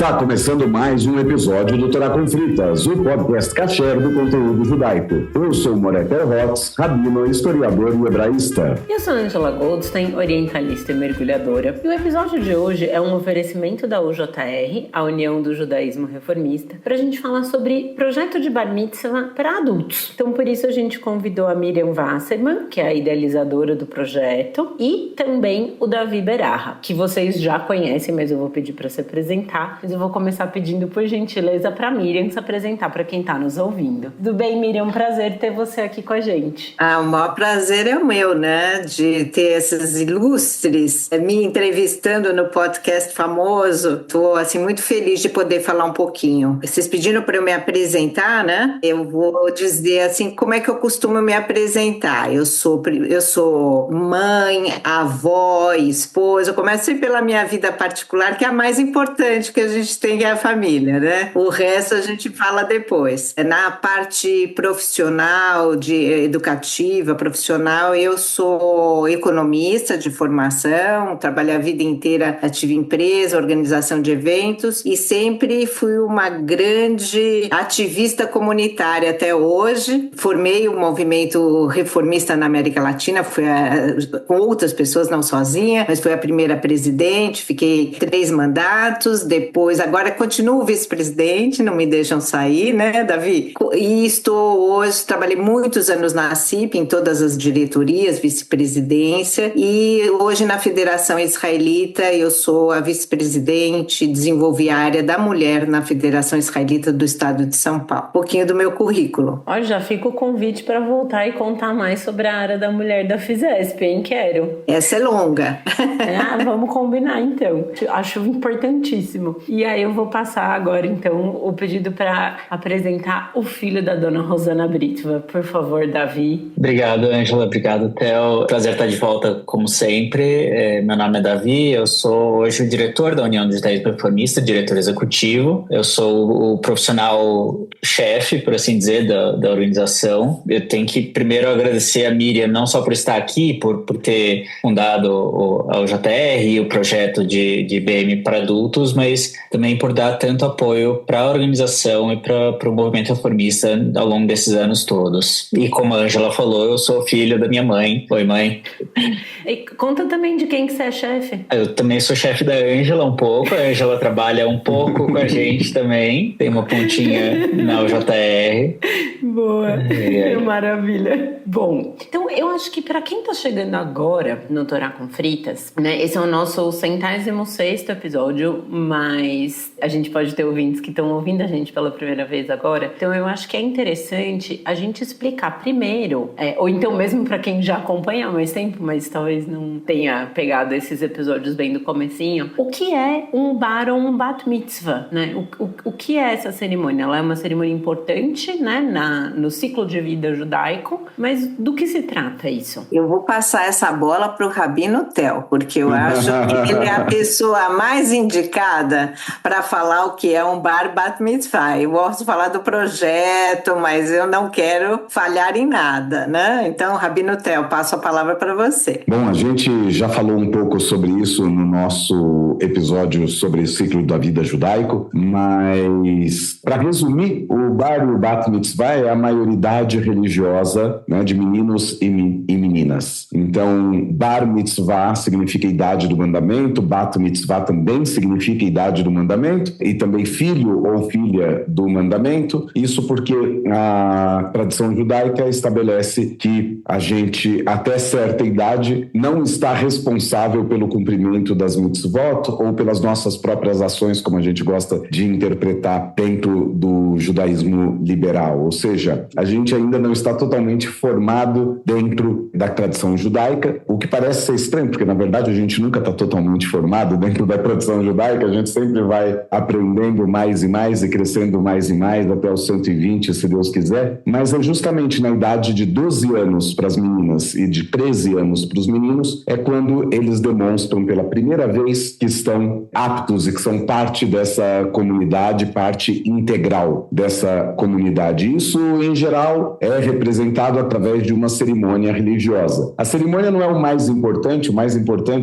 Está começando mais um episódio do Torá com Fritas, o podcast kasher do conteúdo judaico. Eu sou Moreter Rotz, rabino, historiador e hebraísta. Eu sou Angela Goldstein, orientalista e mergulhadora. E o episódio de hoje é um oferecimento da UJR, a União do Judaísmo Reformista, para a gente falar sobre projeto de Bar Mitzvah para adultos. Então, por isso, a gente convidou a Miriam Wasserman, que é a idealizadora do projeto, e também o Davi Berarra, que vocês já conhecem, mas eu vou pedir para se apresentar. Mas eu vou começar pedindo, por gentileza, para Miriam se apresentar para quem está nos ouvindo. Tudo bem, Miriam? Prazer ter você aqui com a gente. O maior prazer é o meu, né? De ter esses ilustres me entrevistando no podcast famoso. Estou, assim, muito feliz de poder falar um pouquinho. Vocês pediram para eu me apresentar, né? Eu vou dizer, assim, como é que eu costumo me apresentar. Eu sou mãe, avó, esposa. Eu começo sempre pela minha vida particular, que é a mais importante que a gente tem, que é a família, né? O resto a gente fala depois. Na parte profissional, educativa, profissional, eu sou economista de formação, trabalhei a vida inteira, tive empresa, organização de eventos e sempre fui uma grande ativista comunitária até hoje. Formei o movimento reformista na América Latina, fui com outras pessoas, não sozinha, mas fui a primeira presidente, fiquei 3 mandatos, depois, agora continuo vice-presidente, não me deixam sair, né, Davi? E estou hoje, trabalhei muitos anos na CIP, em todas as diretorias, vice-presidência, e hoje na Federação Israelita eu sou a vice-presidente, desenvolvi a área da mulher na Federação Israelita do Estado de São Paulo. Um pouquinho do meu currículo. Ó, já fica o convite para voltar e contar mais sobre a área da mulher da FISESP, hein? Quero. Essa é longa. Vamos combinar, então. Acho importantíssimo. E aí eu vou passar agora, então, o pedido para apresentar o filho da dona Rosana Britva. Por favor, Davi. Obrigado, Angela. Obrigado, Theo. Prazer estar de volta, como sempre. Meu nome é Davi. Eu sou hoje o diretor da União do Judaísmo Reformista, diretor executivo. Eu sou o profissional-chefe, por assim dizer, da organização. Eu tenho que primeiro agradecer a Miriam, não só por estar aqui, por ter fundado a UJR e o projeto de BM para adultos, mas também por dar tanto apoio para a organização e para o movimento reformista ao longo desses anos todos. E como a Angela falou, eu sou filho da minha mãe. Oi, mãe. E conta também de quem que você é chefe. Eu também sou chefe da Angela um pouco. A Angela trabalha um pouco com a gente também. Tem uma pontinha na UJR. Boa. Maravilha. Bom, então eu acho que para quem tá chegando agora no Torá com Fritas, né, esse é o nosso 106º episódio, mas a gente pode ter ouvintes que estão ouvindo a gente pela primeira vez agora. Então eu acho que é interessante a gente explicar primeiro, ou então mesmo para quem já acompanha há mais tempo, mas talvez não tenha pegado esses episódios bem do comecinho, o que é um bar ou um bat mitzvah, né? O que é essa cerimônia? Ela é uma cerimônia importante, né, no ciclo de vida judaico, mas do que se trata isso? Eu vou passar essa bola para o Rabino Theo, porque eu acho que ele é a pessoa mais indicada para falar o que é um bar bat mitzvah. Eu posso falar do projeto, mas eu não quero falhar em nada, né? Então, Rabino Theo, passo a palavra para você. Bom, a gente já falou um pouco sobre isso no nosso episódio sobre o ciclo da vida judaico, mas, para resumir, o bar e o bat mitzvah é a maioridade religiosa, né, de meninos e meninas. Então, bar mitzvah significa idade do mandamento, bat mitzvah também significa idade do mandamento, e também filho ou filha do mandamento. Isso porque a tradição judaica estabelece que a gente, até certa idade, não está responsável pelo cumprimento das mitzvot ou pelas nossas próprias ações, como a gente gosta de interpretar dentro do judaísmo liberal. Ou seja, a gente ainda não está totalmente formado dentro da tradição judaica, o que parece ser estranho, porque na verdade a gente nunca está totalmente formado dentro da tradição judaica, a gente sempre vai aprendendo mais e mais e crescendo mais e mais até os 120, se Deus quiser, mas é justamente na idade de 12 anos para as meninas e de 13 anos para os meninos é quando eles demonstram pela primeira vez que estão aptos e que são parte dessa comunidade, parte integral dessa comunidade. Isso, em geral, é representado através de uma cerimônia religiosa. A cerimônia não é o mais importante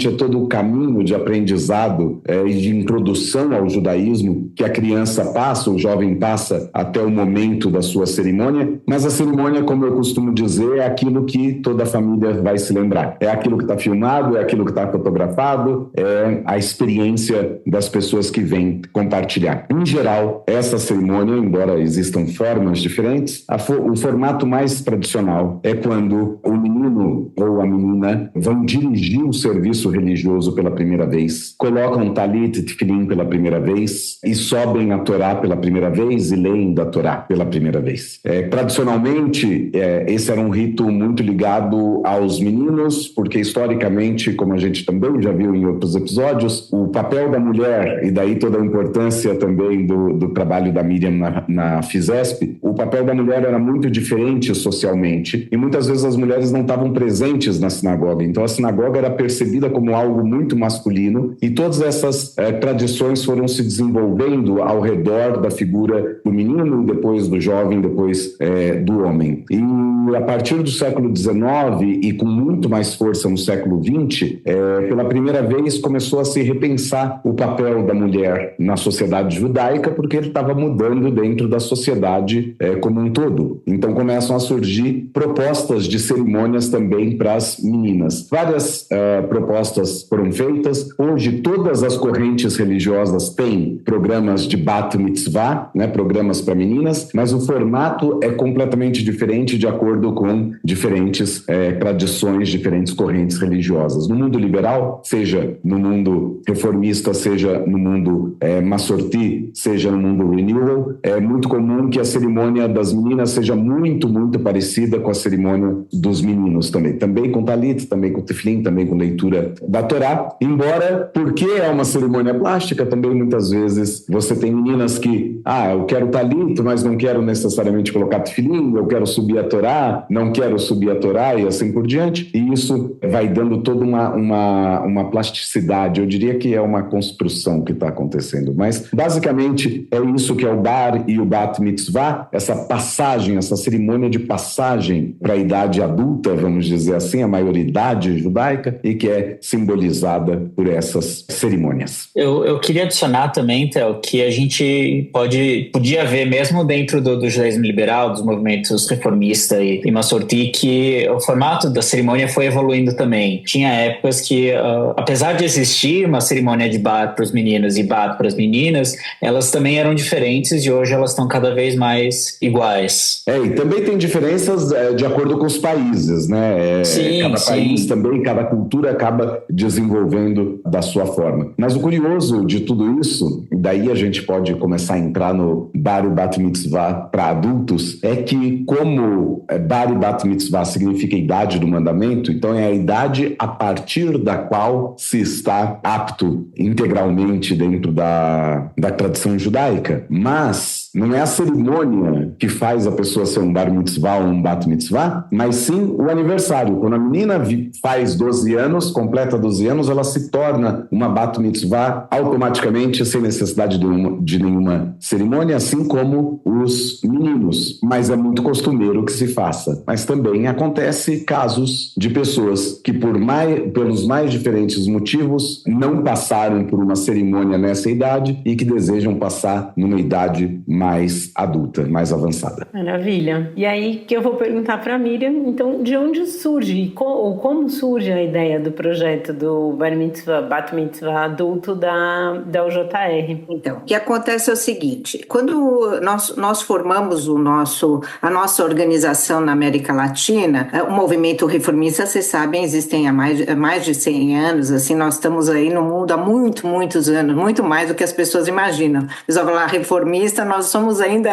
é todo o caminho de aprendizado e de introdução ao judaísmo que a criança passa, o jovem passa até o momento da sua cerimônia, mas a cerimônia, como eu costumo dizer, é aquilo que toda a família vai se lembrar. É aquilo que está filmado, é aquilo que está fotografado, é a experiência das pessoas que vêm compartilhar. Em geral, essa cerimônia, embora existam formas diferentes, o formato mais tradicional é quando o menino ou a menina vão dirigir o serviço religioso pela primeira vez, colocam talit e tefilim pela primeira vez e sobem a Torá pela primeira vez e leem da Torá pela primeira vez. Tradicionalmente, esse era um rito muito ligado aos meninos, porque historicamente, como a gente também já viu em outros episódios, o papel da mulher, e daí toda a importância também do trabalho da Miriam na FISESP, o papel da mulher era muito diferente socialmente e muitas vezes as mulheres não estavam presentes na sinagoga, então a sinagoga era percebida como algo muito masculino e todas essas tradições foram se desenvolvendo ao redor da figura do menino, depois do jovem, depois do homem. E a partir do século XIX e com muito mais força no século XX, pela primeira vez começou a se repensar o papel da mulher na sociedade judaica, porque ele estava mudando dentro da sociedade como um todo. Então começam a surgir propostas de cerimônias também para as meninas. Várias propostas foram feitas. Hoje todas as correntes religiosas têm programas de Bat Mitzvah, programas para meninas, mas o formato é completamente diferente de acordo com diferentes tradições, diferentes correntes religiosas. No mundo liberal, seja no mundo reformista, seja no mundo Massorti, seja no mundo Renewal, é muito comum que a cerimônia das meninas seja muito, muito parecida com a cerimônia dos meninos também. Também com talit, também com tefilim, também com leitura da Torá. Embora, porque é uma cerimônia plástica, também muitas vezes você tem meninas que, eu quero talit, mas não quero necessariamente colocar tefilim, eu quero subir a Torá, não quero subir a Torá e assim por diante. E isso vai dando toda uma plasticidade. Eu diria que é uma construção que está acontecendo. Mas, basicamente, é isso que é o Bar e o Bat Mitzvah, essa passagem, essa cerimônia de passagem para a idade adulta, vamos dizer assim, a maioridade judaica, e que é simbolizada por essas cerimônias. Eu queria adicionar também, Theo, que a gente podia ver, mesmo dentro do judaísmo liberal, dos movimentos reformista e Massorti, que o formato da cerimônia foi evoluindo também. Tinha épocas que, apesar de existir uma cerimônia de Bat para os meninos e Bat para as meninas, elas também eram diferentes e hoje elas estão cada vez mais iguais. E também tem diferenças de acordo com os países, né? Cada país também, cada cultura acaba desenvolvendo da sua forma. Mas o curioso de tudo isso, daí a gente pode começar a entrar no Bar e Bat Mitzvah para adultos, é que como Bar e Bat Mitzvah significa idade do mandamento, então é a idade a partir da qual se está apto integralmente dentro da tradição judaica. Mas não é a cerimônia que faz a pessoa ser um Bar Mitzvah ou um Bat Mitzvah, mas sim o aniversário. Quando a menina faz 12 anos, completa 12 anos, ela se torna uma Bat Mitzvah automaticamente, sem necessidade de nenhuma cerimônia, assim como os meninos. Mas é muito costumeiro que se faça. Mas também acontece casos de pessoas que, pelos mais diferentes motivos, não passaram por uma cerimônia nessa idade e que desejam passar numa idade mais adulta, mais avançada. Maravilha. E aí que eu vou perguntar para a Miriam, então, de onde surge, ou como surge a ideia do projeto do Bar Mitzvah, Bat Mitzvah adulto da UJR? Então, o que acontece é o seguinte, quando nós formamos a nossa organização na América Latina, o movimento reformista, vocês sabem, existem há mais de 100 anos, assim, nós estamos aí no mundo há muitos anos, muito mais do que as pessoas imaginam. O pessoal fala reformista, nós somos ainda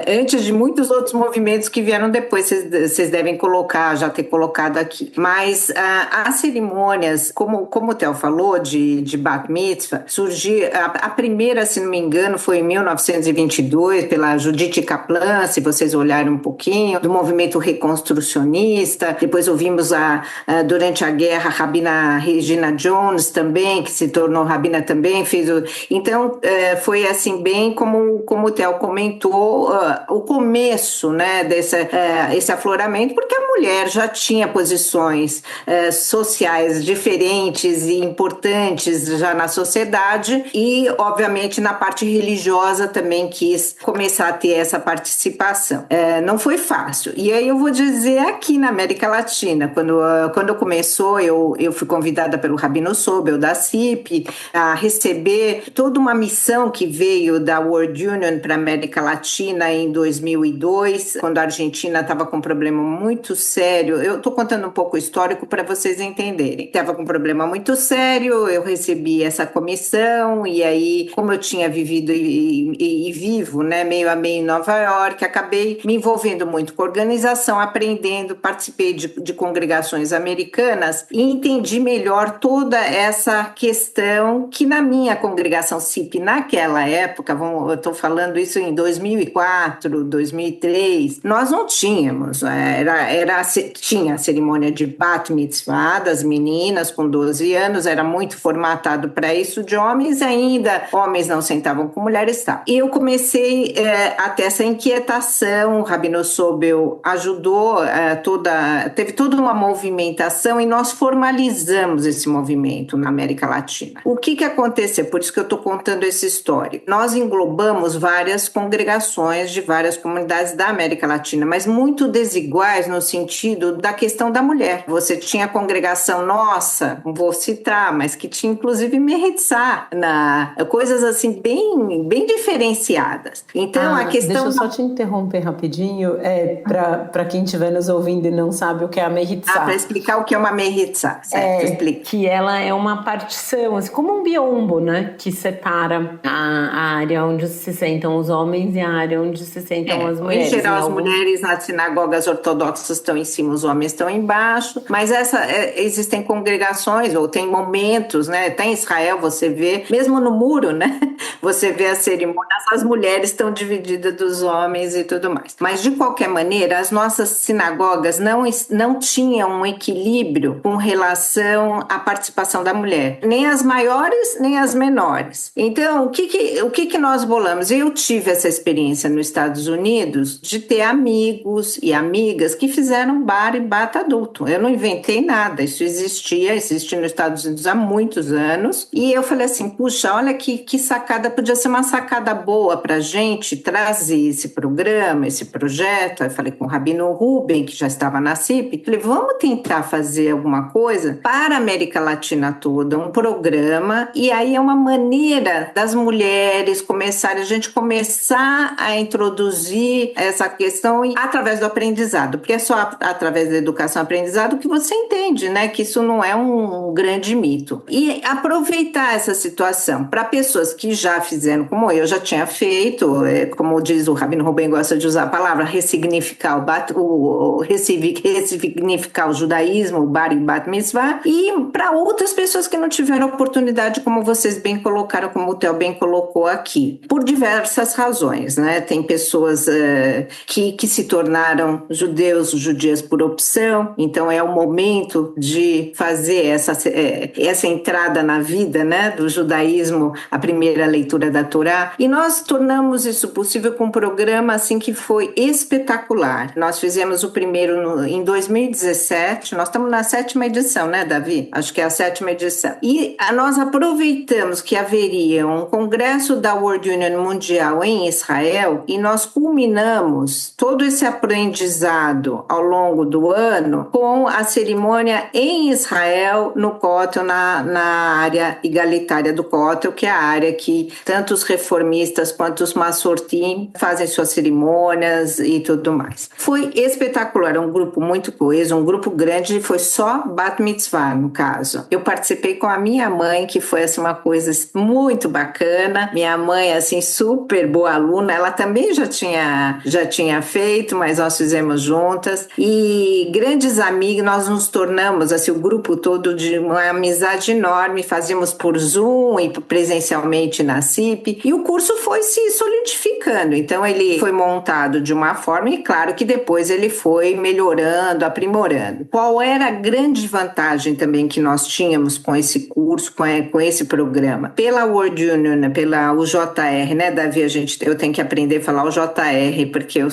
antes de muitos outros movimentos que vieram depois, vocês devem já ter colocado aqui. Mas as cerimônias, como o Theo falou, de Bat Mitzvah, surgiu, a primeira, se não me engano, foi em 1922, pela Judith Kaplan, se vocês olharem um pouquinho, do movimento reconstrucionista. Depois ouvimos durante a guerra, a Rabina Regina Jones também, que se tornou rabina também, então foi assim, bem como o Theo comentou, o começo, né, esse afloramento, porque a mulher já tinha posições sociais diferentes e importantes já na sociedade e, obviamente, na parte religiosa também quis começar a ter essa participação. Não foi fácil. E aí eu vou dizer, aqui na América Latina, quando começou, eu fui convidada pelo Rabino Sobel, da CIP, a receber toda uma missão que veio da World Union para a América Latina em 2002, quando a Argentina estava com um problema muito sério. Eu estou contando um pouco o histórico para vocês entenderem. Estava com um problema muito sério, eu recebi essa comissão e aí, como eu tinha vivido e vivo, né, meio a meio em Nova York, acabei me envolvendo muito com a organização, aprendendo, participei de congregações americanas e entendi melhor toda essa questão que na minha congregação CIP, naquela época, eu estou falando isso em 2004, 2003, nós não tínhamos, tinha a cerimônia de Bat Mitzvah das meninas com 12 anos, era muito formatado para isso, de homens ainda, homens não sentavam com mulheres, tá. Eu comecei a ter essa inquietação, o Rabino Sobel ajudou, teve toda uma movimentação e nós formalizamos esse movimento na América Latina. O que aconteceu? Por isso que eu estou contando essa história. Nós englobamos várias congregações de várias comunidades da América Latina, mas muito desiguais no sentido da questão da mulher. Você tinha a congregação nossa, não vou citar, mas que tinha inclusive Mehitzá, coisas assim bem diferenciadas. Então a questão... Deixa eu só te interromper rapidinho, para quem estiver nos ouvindo e não sabe o que é a Mehitzá. Para explicar o que é uma Mehitzá, certo? Explica. Que ela é uma partição, assim, como um biombo, né? Que separa a área onde se sentam os homens e a área onde se sentam as mulheres. Em geral, as mulheres nas sinagogas ortodoxas estão em cima, os homens estão embaixo, mas existem congregações, ou tem momentos, né? Até em Israel você vê, mesmo no muro, né? Você vê as cerimônias, as mulheres estão divididas dos homens e tudo mais. Mas, de qualquer maneira, as nossas sinagogas não tinham um equilíbrio com relação à participação da mulher. Nem as maiores, nem as menores. Então, o que nós bolamos? Eu tive essa experiência nos Estados Unidos de ter amigos e amigas que fizeram bar e bata adulto. Eu não inventei nada, isso existe nos Estados Unidos há muitos anos. E eu falei assim, puxa, olha que sacada, podia ser uma sacada boa para a gente trazer esse programa, esse projeto. Eu falei com o Rabino Ruben, que já estava na CIP, falei, vamos tentar fazer alguma coisa para a América Latina toda, um programa, e aí é uma maneira das mulheres a gente começar a introduzir essa questão através do aprendizado, porque é só através da educação e aprendizado que você entende, né, que isso não é um grande mito. E aproveitar essa situação para pessoas que já fizeram, como eu já tinha feito, como diz o Rabino Ruben, gosta de usar a palavra ressignificar ressignificar o judaísmo, o bar e bat mitzvah, e para outras pessoas que não tiveram oportunidade, como vocês bem colocaram, como o Theo bem colocou aqui, por diversas razões, né? Tem pessoas que se tornaram judias por opção, então é o momento de fazer essa entrada na vida, né, do judaísmo, a primeira leitura da Torá, e nós tornamos isso possível com um programa assim que foi espetacular. Nós fizemos o primeiro em 2017, nós estamos na 7ª edição, né, Davi? Acho que é a 7ª edição. E nós aproveitamos que haveria um congresso da World Union Mundial em Israel e nós culminamos todo esse aprendizado ao longo do ano com a cerimônia em Israel, no Kotel, na área igualitária do Kotel, que é a área que tanto os reformistas quanto os Masortim fazem suas cerimônias e tudo mais. Foi espetacular, um grupo muito coeso, um grupo grande, foi só Bat Mitzvah, no caso. Eu participei com a minha mãe, que foi assim, uma coisa muito bacana. Minha mãe, assim, super boa aluna, ela também já tinha feito, mas nós fizemos juntas. E grandes amigos, nós nos tornamos, assim, o grupo todo de uma amizade enorme, fazíamos por Zoom e presencialmente na CIP. E o curso foi se solidificando. Então, ele foi montado de uma forma e, claro, que depois ele foi melhorando, aprimorando. Qual era a grande vantagem também que nós tínhamos com esse curso, com esse programa? Pela World Union, pela UJR, né, Davi? Eu tenho que aprender a falar o JR, porque eu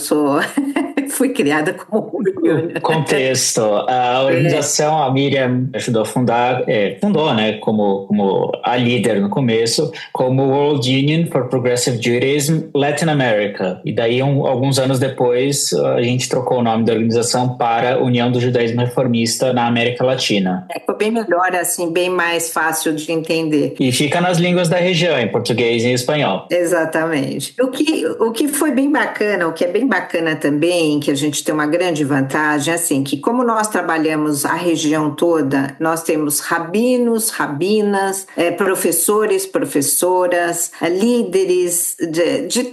fui criada como World Union. Contexto. A organização, a Miriam ajudou a fundar, fundou, né, como a líder no começo, como World Union for Progressive Judaism Latin America. E daí, alguns anos depois, a gente trocou o nome da organização para União do Judaísmo Reformista na América Latina. Ficou bem melhor, assim, bem mais fácil de entender. E fica nas línguas da região, em português e em espanhol. Exatamente. O que foi bem bacana, o que é bem bacana também, que a gente tem uma grande vantagem, assim, que como nós trabalhamos a região toda, nós temos rabinos, rabinas, professores, professoras, líderes de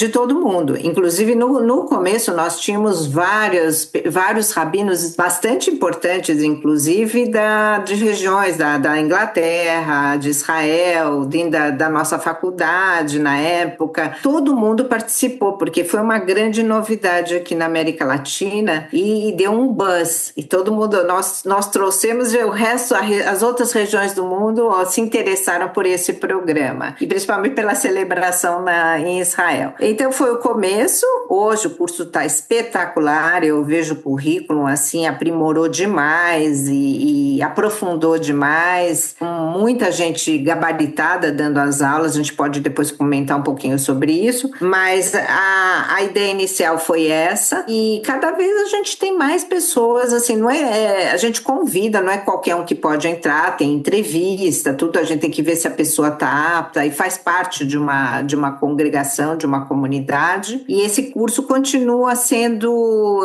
todo mundo. Inclusive, no começo, nós tínhamos vários rabinos bastante importantes, inclusive de regiões da Inglaterra, de Israel, da nossa faculdade na época. Todo mundo participou, porque foi uma grande novidade aqui na América Latina e deu um buzz. E todo mundo, nós trouxemos, e o resto, as outras regiões do mundo se interessaram por esse programa. E principalmente pela celebração em Israel. Então foi o começo. Hoje o curso está espetacular. Eu vejo o currículo assim, aprimorou demais e aprofundou demais. Muita gente gabaritada dando as aulas. A gente pode depois comentar um pouquinho sobre isso. Mas a ideia inicial foi essa. E cada vez a gente tem mais pessoas, assim, não a gente convida, não é qualquer um que pode entrar, tem entrevista, tudo, a gente tem que ver se a pessoa está apta e faz parte de uma congregação, de uma comunidade. E esse curso continua sendo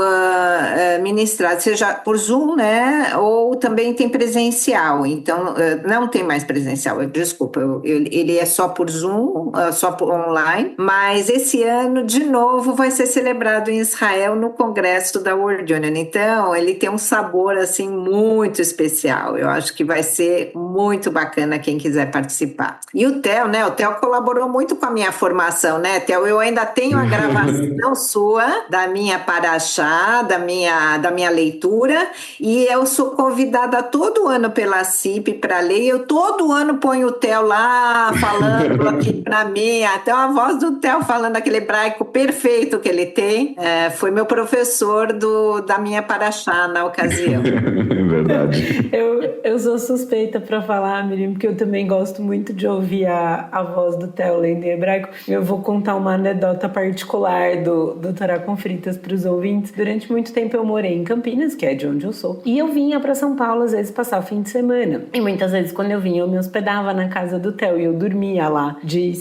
ministrado, seja por Zoom, né, ou também tem presencial. Então, não tem mais presencial, desculpa, ele é só por Zoom, só por online, mas esse ano, de novo, vai ser celebrado em Israel no congresso da World Union. Então, ele tem um sabor, assim, muito especial. Eu acho que vai ser muito bacana quem quiser participar. E o Theo, né? O Theo colaborou muito com a minha formação, né, Theo? Eu ainda tenho a gravação sua, da minha paraxá, da minha leitura, e eu sou convidada todo ano pela CIP para ler, e eu todo ano ponho o Theo lá, falando aqui para mim, até a voz do Theo falando aquele hebraico perfeito que ele tem, foi meu professor da minha paraxá na ocasião. Verdade. Eu sou suspeita para falar, Miriam, porque eu também gosto muito de ouvir a voz do Theo lendo em hebraico. Eu vou contar uma anedota particular do Torá com Fritas para os ouvintes. Durante muito tempo eu morei em Campinas, que é de onde eu sou, e eu vinha para São Paulo às vezes passar o fim de semana. E muitas vezes quando eu vinha eu me hospedava na casa do Theo e eu dormia lá de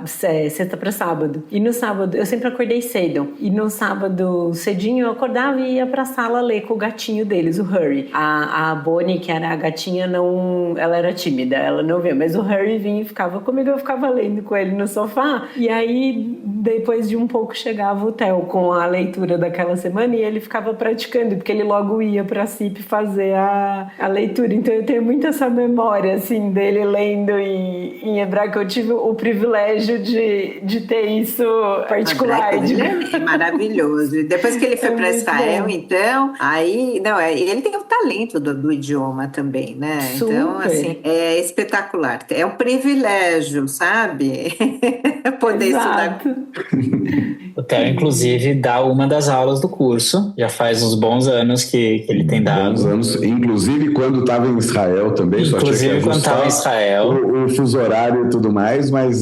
sexta para sábado. E no sábado eu sempre acordei cedo. E no sábado cedinho eu acordava e ia pra sala ler com o gatinho deles, o Hurry. A Bonnie, que era a gatinha, ela era tímida, ela não via, mas o Hurry vinha e ficava comigo, eu ficava lendo com ele no sofá. E aí, depois de um pouco, chegava o Theo com a leitura daquela semana e ele ficava praticando, porque ele logo ia pra CIP fazer a leitura. Então eu tenho muito essa memória, assim, dele lendo em hebraico. Eu tive o privilégio de ter isso particular. É maravilhoso. E depois que ele foi para Israel, então, aí, não, ele tem o talento do idioma também, né? Super. Então, assim, é espetacular. É um privilégio, sabe? Poder Exato. estudar. O Theo, inclusive, dá uma das aulas do curso. Já faz uns bons anos que ele tem dado. Bons anos. Inclusive quando estava em Israel também. Inclusive quando estava em Israel. O fuso horário e tudo mais, mas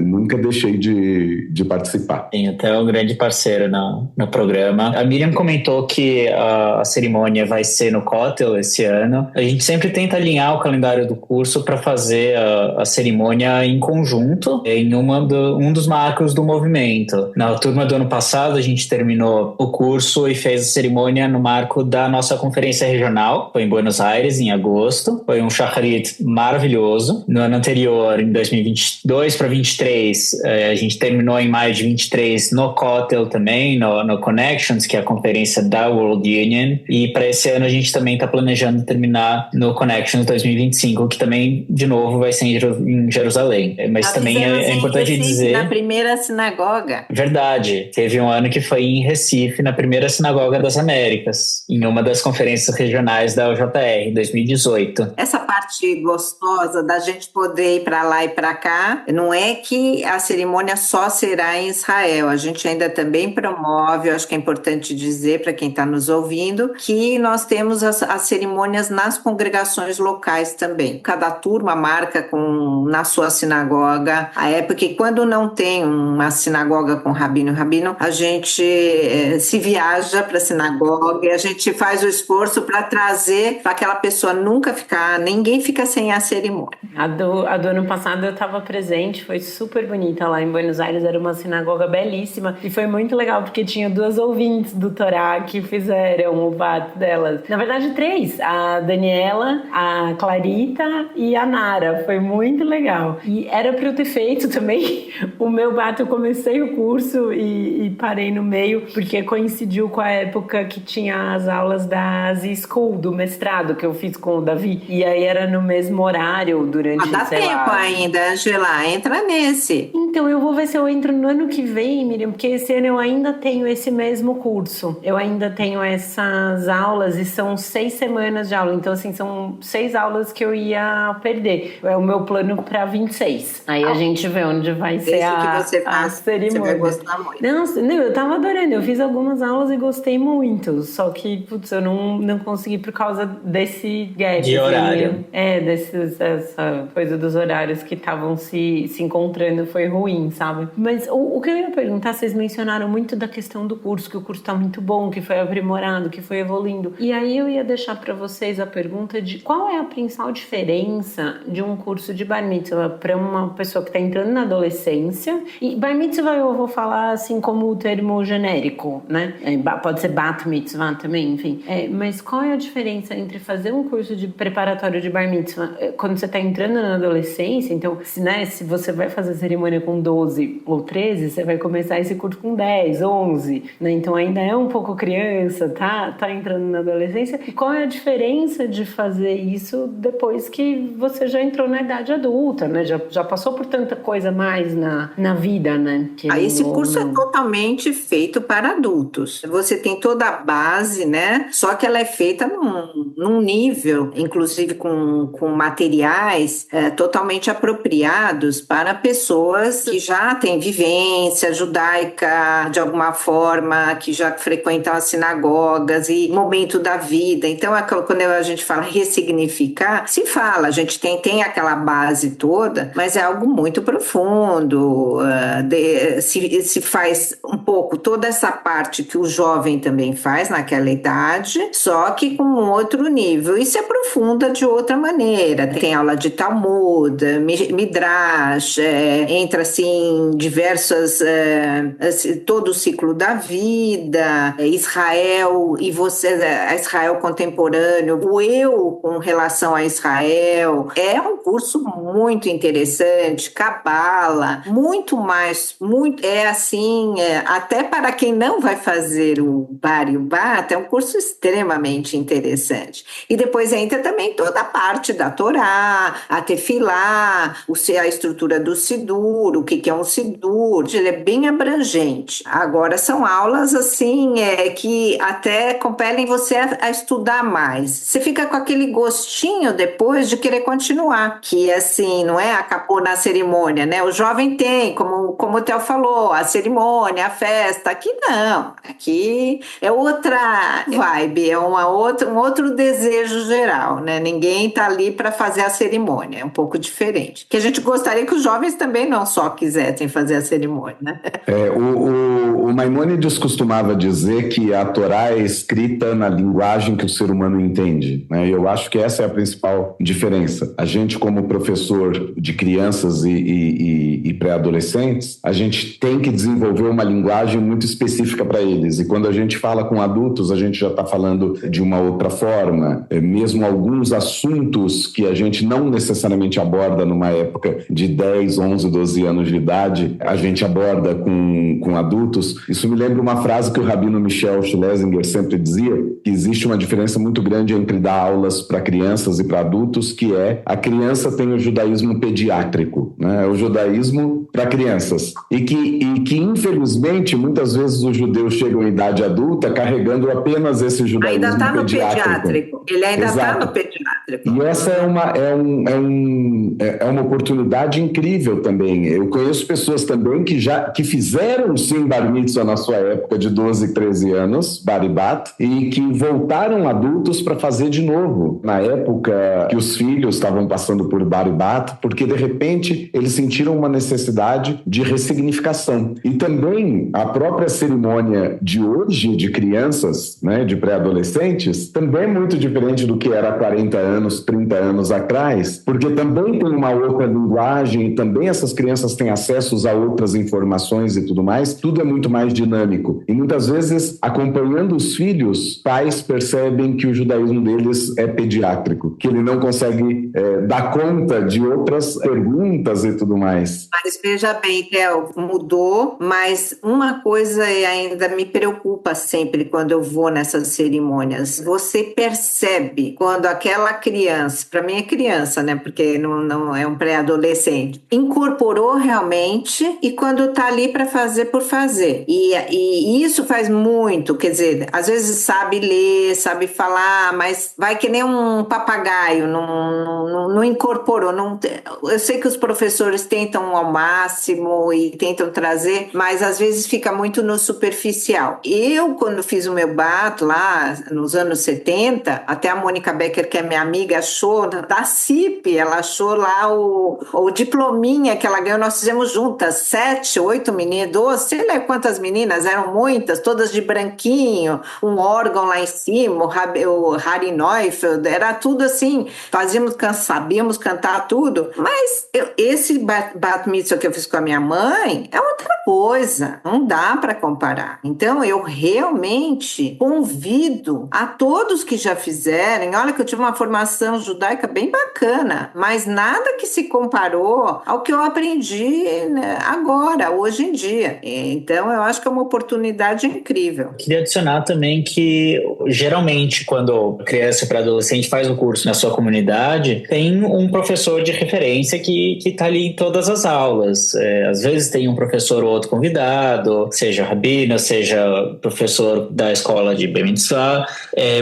nunca deixei de participar. Sim, o Theo é um grande parceiro no programa. A Miriam comentou que a cerimônia vai ser no Kotel esse ano. A gente sempre tenta alinhar o calendário do curso para fazer a cerimônia em conjunto em um dos marcos do movimento. Na turma do ano passado, a gente terminou o curso e fez a cerimônia no marco da nossa conferência regional. Foi em Buenos Aires, em agosto. Foi um shacharit maravilhoso. No ano anterior, em 2022 para 2023, a gente terminou em maio de 23 no Kotel também, no Connections, que é a conferência da World Union. E para esse ano a gente também está planejando terminar no Connections 2025, que também, de novo, vai ser em Jerusalém. Mas também é importante dizer... Na primeira sinagoga. Verdade. Teve um ano que foi em Recife, na primeira sinagoga das Américas, em uma das conferências regionais da UJR, 2018. Essa parte gostosa da gente poder ir para lá e para cá, não é que a cerimônia só será em Israel. A gente ainda também promove, eu acho que é importante dizer para quem está nos ouvindo, que nós temos as cerimônias nas congregações locais também. Cada turma marca na sua sinagoga a época, e quando não tem uma sinagoga com rabino, a gente se viaja para a sinagoga e a gente faz o esforço para trazer, para aquela pessoa nunca ficar, ninguém fica sem a cerimônia. A do ano passado eu estava presente, foi super bonita lá em Buenos Aires, era uma sinagoga belíssima e foi muito legal porque tinha 2 ouvintes do Torá que fizeram o bat delas. Na verdade 3, a Daniela, a Clarita e a Nara, foi muito legal. E era para eu ter feito também o meu bat, eu comecei o curso e parei no meio porque coincidiu com a época que tinha as aulas da Z-School, do mestrado que eu fiz com o Davi, e aí era no mesmo horário durante, dá tempo ainda, Angela, entra nesse. Então eu vou ver se eu entro no ano que vem, Miriam, porque esse ano eu ainda tenho esse mesmo curso, eu ainda tenho essas aulas e são 6 semanas de aula, então assim, são 6 aulas que eu ia perder, é o meu plano para 26, aí a gente vê onde vai ser a cerimônia. Você vai gostar muito. Não, eu tava adorando, eu fiz algumas aulas e gostei muito, só que, putz, eu não consegui por causa desse gap. De horário. Essa coisa dos horários que estavam se encontrando foi ruim, sabe? Mas o que eu ia perguntar, vocês mencionaram muito da questão do curso, que o curso tá muito bom, que foi aprimorado, que foi evoluindo. E aí eu ia deixar para vocês a pergunta de qual é a principal diferença de um curso de Bar Mitzvah para uma pessoa que tá entrando na adolescência. E Bar Mitzvah eu vou falar assim como o termo genérico, né? Pode ser Bat Mitzvah também, enfim. Mas qual é a diferença entre fazer um curso de preparatório de Bar Mitzvah quando você tá entrando na adolescência? Então, se você vai fazer a cerimônia com 12 ou 13, você vai começar esse curso com 10, 11, né? Então ainda é um pouco criança, tá entrando na adolescência. E qual é a diferença de fazer isso depois que você já entrou na idade adulta, né? Já passou por tanta coisa mais na vida, né? Esse curso é totalmente feito para adultos. Você tem toda a base, né? Só que ela é feita num nível, inclusive com materiais totalmente apropriados para pessoas que já têm vivência judaica de alguma forma, que já frequentam as sinagogas e momento da vida. Então, quando a gente fala ressignificar, se fala, a gente tem aquela base toda, mas é algo muito profundo. Se faz um pouco toda essa parte que o jovem também faz naquela idade, só que com um outro nível, e se aprofunda de outra maneira. Tem aula de Talmud, Midrash, entra assim diversas, todo o ciclo da vida, Israel e a Israel contemporâneo, o eu com relação a Israel. É um curso muito interessante, Cabala, muito mais, até para quem não vai fazer o Bar e o Bat, é um curso extremamente interessante. E depois entra também toda a parte da Torá, a Tefilá, a estrutura do Sidur, o que é um Sidur, ele é bem abrangente. Agora, são aulas assim, que até compelem você a estudar mais. Você fica com aquele gostinho depois de querer continuar, que assim, não é acabou na cerimônia, né? O jovem tem, como o Theo falou, a cerimônia, a festa, festa. Aqui não, aqui é outra vibe, é um outro desejo geral, né? Ninguém tá ali para fazer a cerimônia, é um pouco diferente. Que a gente gostaria que os jovens também não só quisessem fazer a cerimônia, né? O Maimônides costumava dizer que a Torá é escrita na linguagem que o ser humano entende, né? Eu acho que essa é a principal diferença. A gente, como professor de crianças e pré-adolescentes, a gente tem que desenvolver uma linguagem muito específica para eles. E quando a gente fala com adultos, a gente já está falando de uma outra forma. Mesmo alguns assuntos que a gente não necessariamente aborda numa época de 10, 11, 12 anos de idade, a gente aborda com adultos. Isso me lembra uma frase que o rabino Michel Schlesinger sempre dizia, que existe uma diferença muito grande entre dar aulas para crianças e para adultos, que é a criança tem o judaísmo pediátrico, né? O judaísmo para crianças. E que, infelizmente, muitas vezes os judeus chegam em idade adulta carregando apenas esse judaísmo ainda tá no pediátrico. Ele ainda está no pediátrico. E essa é uma oportunidade incrível também. Eu conheço pessoas também que fizeram sim bar mitzvah na sua época de 12, 13 anos, bar e bat, e que voltaram adultos para fazer de novo, na época que os filhos estavam passando por bar e bat, porque de repente eles sentiram uma necessidade de ressignificação. E também a própria cerimônia de hoje de crianças, né, de pré-adolescentes, também é muito diferente do que era 40 anos, 30 anos atrás, porque também tem uma outra linguagem e também essas crianças têm acesso a outras informações e tudo mais, tudo é muito mais dinâmico. E muitas vezes, acompanhando os filhos, pais percebem que o judaísmo deles é pediátrico, que ele não consegue dar conta de outras perguntas e tudo mais. Mas veja bem, Theo, mudou, mas uma coisa ainda me preocupa sempre quando eu vou nessas cerimônias. Você percebe quando aquela criança, para mim é criança, né? Porque não é um pré-adolescente, incorporou realmente e quando está ali para fazer por fazer. E isso faz muito, quer dizer, às vezes sabe ler, sabe falar, mas vai que nem um papagaio, não incorporou. Eu sei que os professores tentam ao máximo e tentam trazer, mas às vezes fica muito no superficial. Eu, quando fiz o meu bato lá nos anos 70, até a Mônica Becker, que é minha amiga, achou da CIP, ela achou lá o diplominha que ela ganhou, nós fizemos juntas, 7, 8 meninas, 12, sei lá quantas meninas, eram muitas, todas de branquinho, um órgão lá em cima, o Harry Neufeld, era tudo assim, sabíamos cantar tudo, mas esse bat mitzvah que eu fiz com a minha mãe é outra coisa, não dá para comparar. Então eu realmente convido a todos que já fizerem, olha que eu tive uma formação judaica bem bacana, mas nada que se comparou ao que eu aprendi, né, agora, hoje em dia. Então eu acho que é uma oportunidade incrível. Queria adicionar também que geralmente quando criança para adolescente faz o curso na sua comunidade, tem um professor de referência que está ali em todas as aulas. Às vezes tem um professor ou outro convidado, seja rabino, seja professor da escola de Bar Mitzvah,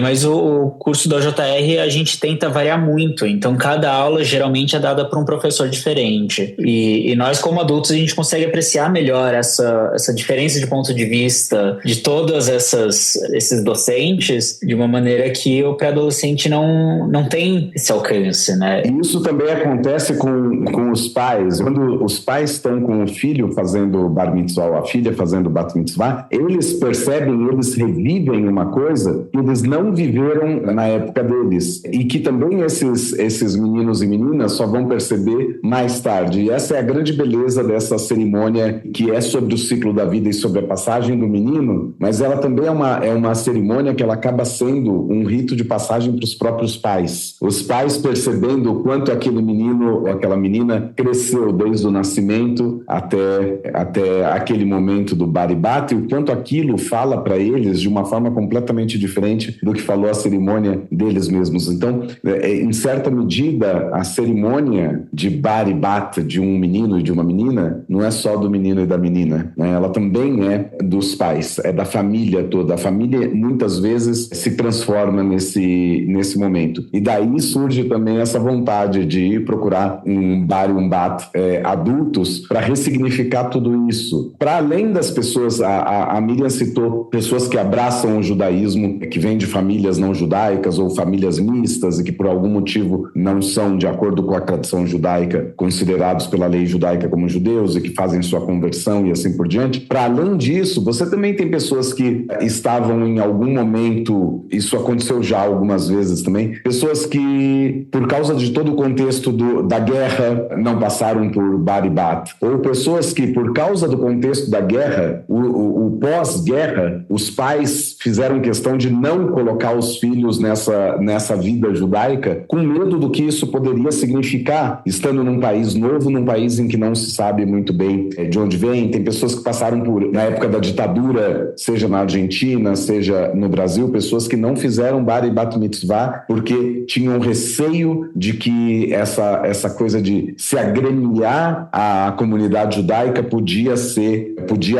mas o curso da OJR a gente tenta variar muito, então cada aula geralmente é dada por um professor diferente. E nós como adultos a gente consegue apreciar melhor essa diferença de ponto de vista de todas esses docentes de uma maneira que o pré-adolescente não tem esse alcance, né? E isso também acontece com os pais. Quando os pais estão com o filho fazendo bar mitzvah ou a filha fazendo bat mitzvah, eles percebem, eles revivem uma coisa que eles não viveram na época deles e que também esses meninos e meninas só vão perceber mais tarde. E essa é a grande beleza dessa cerimônia, que é sobre o ciclo da vida e sobre a passagem do menino, mas ela também é uma cerimônia que ela acaba sendo um rito de passagem para os próprios pais. Os pais percebendo o quanto aquele menino ou aquela menina cresceu desde o nascimento até aquele momento do bar e bat, e o quanto aquilo fala para eles de uma forma completamente diferente do que falou a cerimônia deles mesmos. Então, em certa medida, a cerimônia de bar e bat de um menino e de uma menina não é só do menino e da menina, né? Ela também é dos pais, é da família toda. A família, muitas vezes, se transforma nesse momento. E daí surge também essa vontade de ir procurar um bar e um bat adultos para ressignificar tudo isso. Para além das pessoas, a Miriam citou pessoas que abraçam o judaísmo, que vêm de famílias não judaicas ou famílias mistas e que por algum motivo não são, de acordo com a tradição judaica, considerados pela lei judaica como judeus e que fazem sua conversão e assim por diante. Para além disso, você também tem pessoas que estavam em algum momento, isso aconteceu já algumas vezes também, pessoas que, por causa de todo o contexto da guerra, não passaram por bar e bat, ou pessoas que, por causa do contexto da guerra, o pós-guerra, os pais fizeram questão de não colocar os filhos nessa vida judaica, com medo do que isso poderia significar, estando num país novo, num país em que não se sabe muito bem de onde vem. Tem pessoas que passaram na época da ditadura, seja na Argentina, seja no Brasil, pessoas que não fizeram bar e bat mitzvah porque tinham receio de que essa coisa de se agremiar à comunidade judaica podia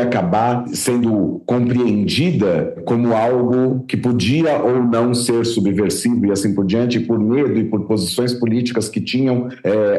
acabar sendo compreendida como algo que podia ou não ser subversivo e assim por diante, e por medo e por posições políticas que tinham,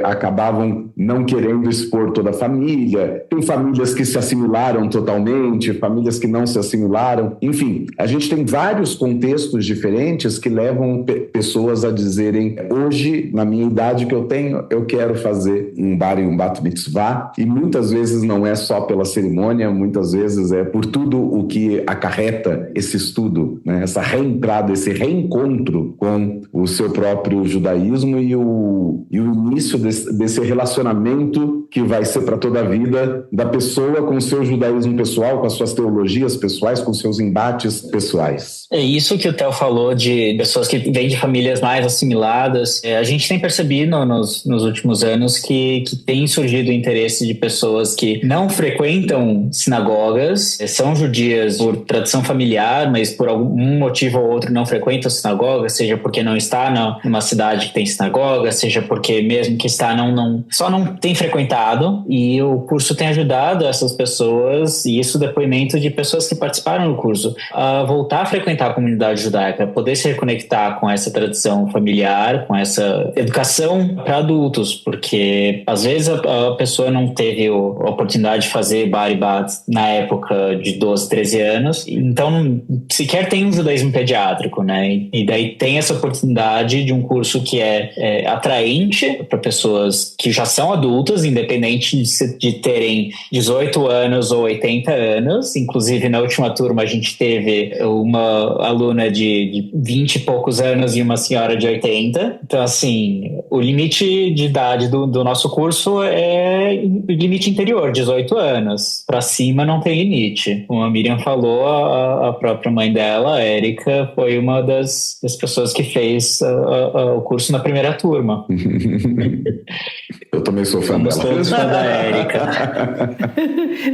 acabavam não querendo expor toda a família. Tem famílias que se assimilaram totalmente, famílias que não se assimilaram. Enfim, a gente tem vários contextos diferentes que levam pessoas a dizerem: hoje, na minha idade que eu tenho, eu quero fazer um bar e um bat mitzvah. E muitas vezes não é só pela cerimônia, muitas vezes é por tudo o que acarreta esse estudo, né? Essa reentrada, esse reencontro com o seu próprio judaísmo e o início desse relacionamento que vai ser para toda a vida da pessoa com o seu judaísmo pessoal, com as suas teologias pessoais, com seus embates pessoais. É isso que o Theo falou de pessoas que vêm de famílias mais assimiladas. A gente tem percebido nos últimos anos que tem surgido o interesse de pessoas que não frequentam sinagogas, são judias por tradição familiar, mas por algum motivo ou outro não frequentam sinagoga, seja porque não está numa cidade que tem sinagoga, seja porque mesmo que está só não tem frequentado, e o curso tem ajudado essas pessoas, e isso é depoimento de pessoas que participaram do curso, a voltar a frequentar a comunidade judaica, poder se reconectar com essa tradição familiar, com essa educação para adultos, porque às vezes a pessoa não teve a oportunidade de fazer bar e bat na época de 12, 13 anos, então sequer tem um judaísmo pediátrico, né? E daí tem essa oportunidade de um curso que é atraente para pessoas que já são adultas, independente de terem 18 anos ou 80 anos. Inclusive, na última turma, a gente teve uma aluna de 20 e poucos anos e uma senhora de 80. Então, assim, o limite de idade do nosso curso é limite interior, 18 anos. Para cima não tem limite. Como a Miriam falou, a própria mãe dela, a Érica, foi uma das pessoas que fez o curso na primeira turma. Eu também sou fã dela. Todos fã da Érica.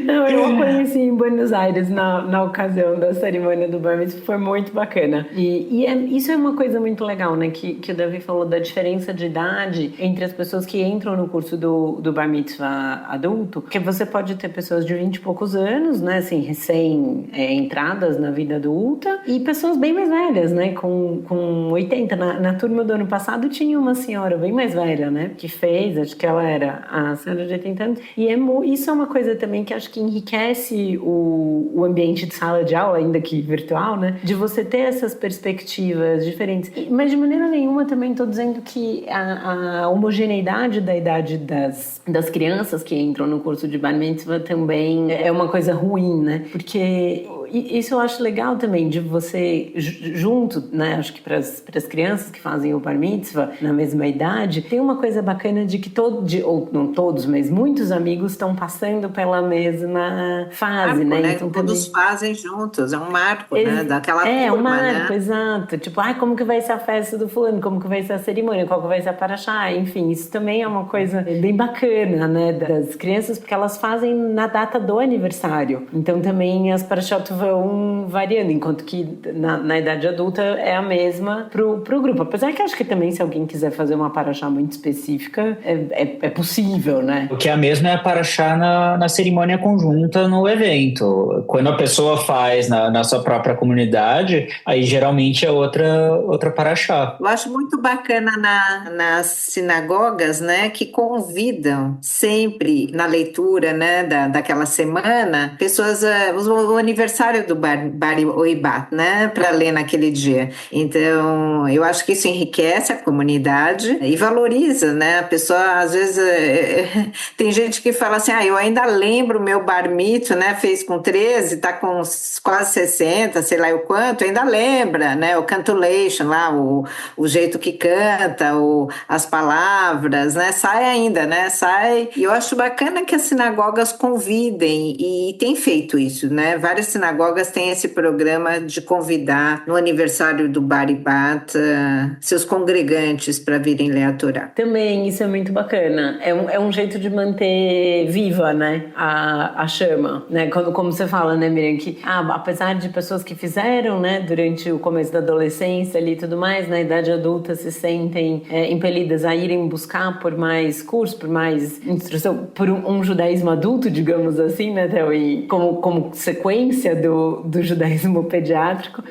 Não, eu a conheci em Buenos Aires na ocasião da cerimônia do Bar Mitzvah, foi muito bacana. Isso é uma coisa muito legal, né? Que o Davi falou da diferença de idade entre as pessoas que entram no curso do Bar Mitzvah adulto, porque você pode ter pessoas de 20 e poucos anos, né? Assim, recém-entradas na vida adulta, e pessoas bem mais velhas, né? Com 80. Na turma do ano passado tinha uma senhora bem mais velha, né? Que fez, acho que ela era a senhora de 80 anos. E isso é uma coisa também que acho que enriquece o ambiente de sala de aula, ainda que virtual, né? De você ter essas perspectivas diferentes. Mas de maneira nenhuma também estou dizendo que a homogeneidade da idade das crianças que entram no curso de Bar Mitzvah também é uma coisa ruim, né? Porque isso eu acho legal também, de você junto, né? Acho que para as crianças que fazem o Bar Mitzvah na mesma idade, tem uma coisa bacana de que ou não todos, mas muitos amigos estão passando pela mesma fase, marco, né? Então todos fazem juntos, é um marco, né? Daquela turma, é um marco, né? Exato. Tipo, como que vai ser a festa do fulano, como que vai ser a cerimônia, qual que vai ser a paraxá, enfim, isso também é uma coisa bem bacana, né? Das crianças, porque elas fazem na data do aniversário. Então também as paraxot vão variando, enquanto que na idade adulta é a mesma pro grupo. Apesar que acho que também, se alguém quiser fazer uma paraxá muito específica, é possível, né? O que é a mesma é a paraxá na cerimônia conjunta no evento. Quando a pessoa faz na sua própria comunidade, aí geralmente é outra paraxá. Eu acho muito bacana nas sinagogas, né, que convidam sempre na leitura, né, daquela semana, pessoas, o aniversário do Bar Oibat, né, para ler naquele dia. Então, eu acho que isso enriquece a comunidade e valoriza, né, a pessoa, às vezes, tem gente que fala assim, eu ainda lembro o meu bar mitzvah, né, fez com 13, tá com quase 60, sei lá o quanto, ainda lembra, né, o cantulation lá, o jeito que canta, as palavras, né, sai ainda, né, sai. E eu acho bacana que as sinagogas convidem, e tem feito isso, né, várias sinagogas têm esse programa de convidar no aniversário do Bar Bat seus congregantes para virem ler a Torá. Também, isso é muito bacana. É um jeito de manter viva, né, a chama, né, como você fala, né, Miriam, que apesar de pessoas que fizeram, né, durante o começo da adolescência ali e tudo mais, na idade adulta se sentem impelidas a irem buscar por mais curso, por mais instrução, por um judaísmo adulto, digamos assim, né, Theo, e como sequência do judaísmo pediátrico,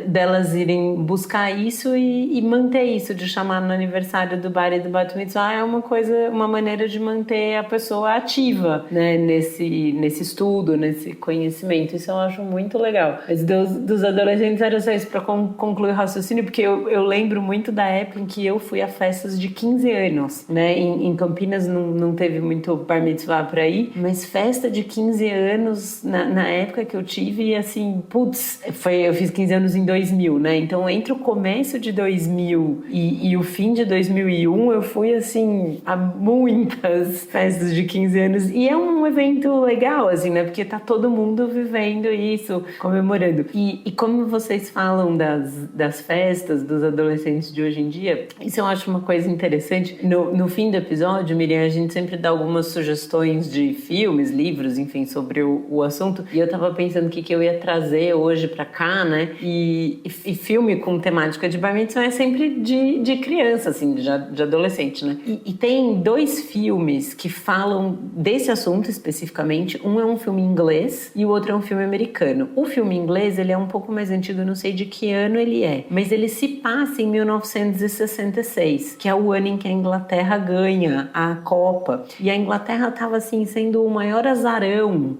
delas irem buscar isso e manter isso, de chamar no aniversário do Bar e do Bat Mitzvah, é uma maneira de manter a pessoa ativa, né, nesse estudo, nesse conhecimento. Isso eu acho muito legal. Mas dos adolescentes era só isso, para concluir o raciocínio, porque eu lembro muito da época em que eu fui a festas de 15 anos, né? Em Campinas não teve muito bar mitzvah por aí, mas festa de 15 anos na época que eu tive, assim, eu fiz 15 anos em 2000, né? Então, entre o começo de 2000 e o fim de 2001, eu fui, assim, a muitas festas de 15 anos. E é um evento legal, assim, né? Porque tá todo mundo vivendo isso, comemorando. E como vocês falam das festas dos adolescentes de hoje em dia, isso eu acho uma coisa interessante. No fim do episódio, Miriam, a gente sempre dá algumas sugestões de filmes, livros, enfim, sobre o assunto. E eu tava pensando o que eu ia trazer hoje pra cá, né? E filme com temática de bar mitzvah é sempre de criança, assim, de adolescente, né? E tem 2 filmes que falam desse assunto especificamente. Um é um filme inglês e o outro é um filme americano. O filme inglês, ele é um pouco mais antigo, eu não sei de que ano ele é, mas ele se passa em 1966, que é o ano em que a Inglaterra ganha a Copa. E a Inglaterra estava, assim, sendo o maior azarão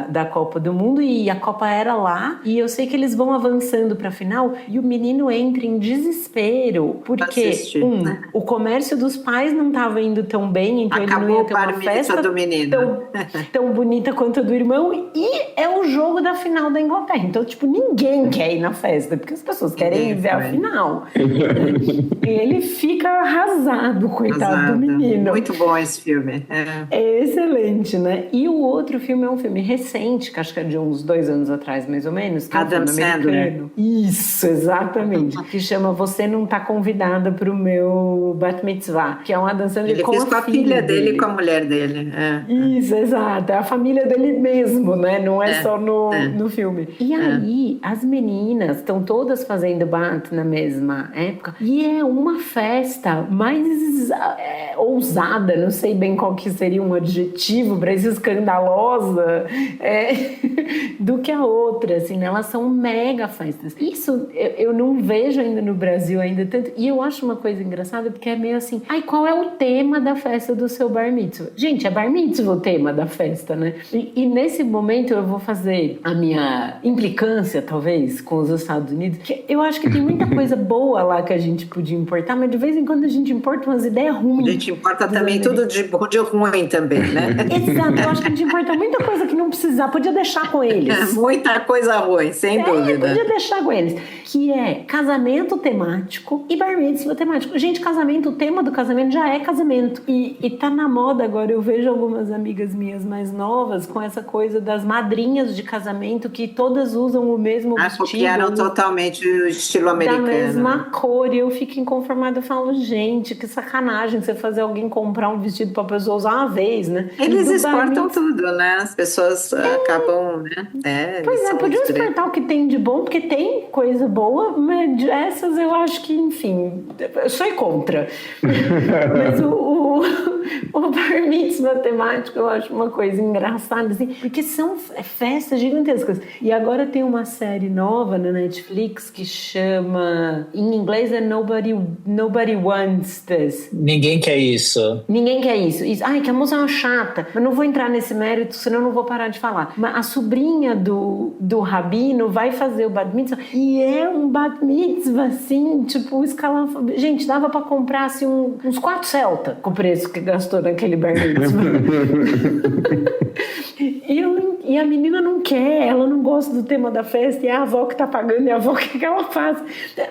da Copa do Mundo, e a Copa era lá, e eu sei que eles vão avançando para a final, e o menino entra em desespero, porque, o comércio dos pais não estava indo tão bem, então ele não ia ter uma festa do menino. tão bonita quanto a do irmão, e é o jogo da final da Inglaterra. Então, tipo, ninguém quer ir na festa, porque as pessoas querem ver a final. E ele fica arrasado, coitado do menino. Muito bom esse filme. É excelente, né? E o outro filme é um filme recente, que acho que é de uns 2 anos atrás, mais ou menos. Que Adam Sandler. Isso, exatamente. Que chama Você Não Tá Convidada pro Meu Bat Mitzvah, que é um Adam Sandler ele com fez com a filha dele e com a mulher dele. Isso, exato. É a família dele mesmo, né? Não é só no filme. E aí, as meninas estão todas fazendo bat na mesma época, e é uma festa mais ousada, não sei bem qual que seria um adjetivo para isso, escandalosa, do que a outra, assim, né? Elas são mega festas. Isso eu não vejo ainda no Brasil ainda tanto, e eu acho uma coisa engraçada, porque é meio assim, qual é o tema da festa do seu bar mitzvah? Gente, é bar mitzvah o tema da festa, né? E nesse momento eu vou fazer a minha implicância, talvez, com os Estados Unidos, que eu acho que tem muita coisa boa lá que a gente podia importar, mas de vez em quando a gente importa umas ideias ruins. A gente importa também tudo de ruim também, né? Exato, eu acho que a gente importa muita coisa que não precisar, podia deixar com eles. Muita coisa ruim, sem dúvida. Podia deixar com eles. Que é casamento temático e bar mitzvah temático. Gente, casamento, o tema do casamento já é casamento. E tá na moda agora, eu vejo algumas amigas minhas mais novas com essa coisa das madrinhas de casamento casamento que todas usam o mesmo vestido. Copiaram totalmente o estilo americano. Da mesma cor, e eu fico inconformada, eu falo, gente, que sacanagem você fazer alguém comprar um vestido pra pessoa usar uma vez, né? Eles exportam tudo, né? As pessoas acabam, né? Pois é, podiam exportar o que tem de bom, porque tem coisa boa, mas dessas eu acho que, enfim, eu sou contra. Mas o bar mitzvah temático eu acho uma coisa engraçada, assim, porque são festas gigantescas. E agora tem uma série nova na Netflix que chama, em inglês é Nobody Wants This. Ninguém quer isso. Ninguém quer isso. Ai, que a moça é uma chata. Eu não vou entrar nesse mérito, senão eu não vou parar de falar. Mas a sobrinha do rabino vai fazer o bat mitzvah, e é um bat mitzvah, assim, tipo, escalão. Gente, dava pra comprar, assim, uns 4 Celta com o preço que gastou naquele bar mitzvah. E a menina não quer, ela não gosta do tema da festa, e é a avó que tá pagando, e a avó que ela faz.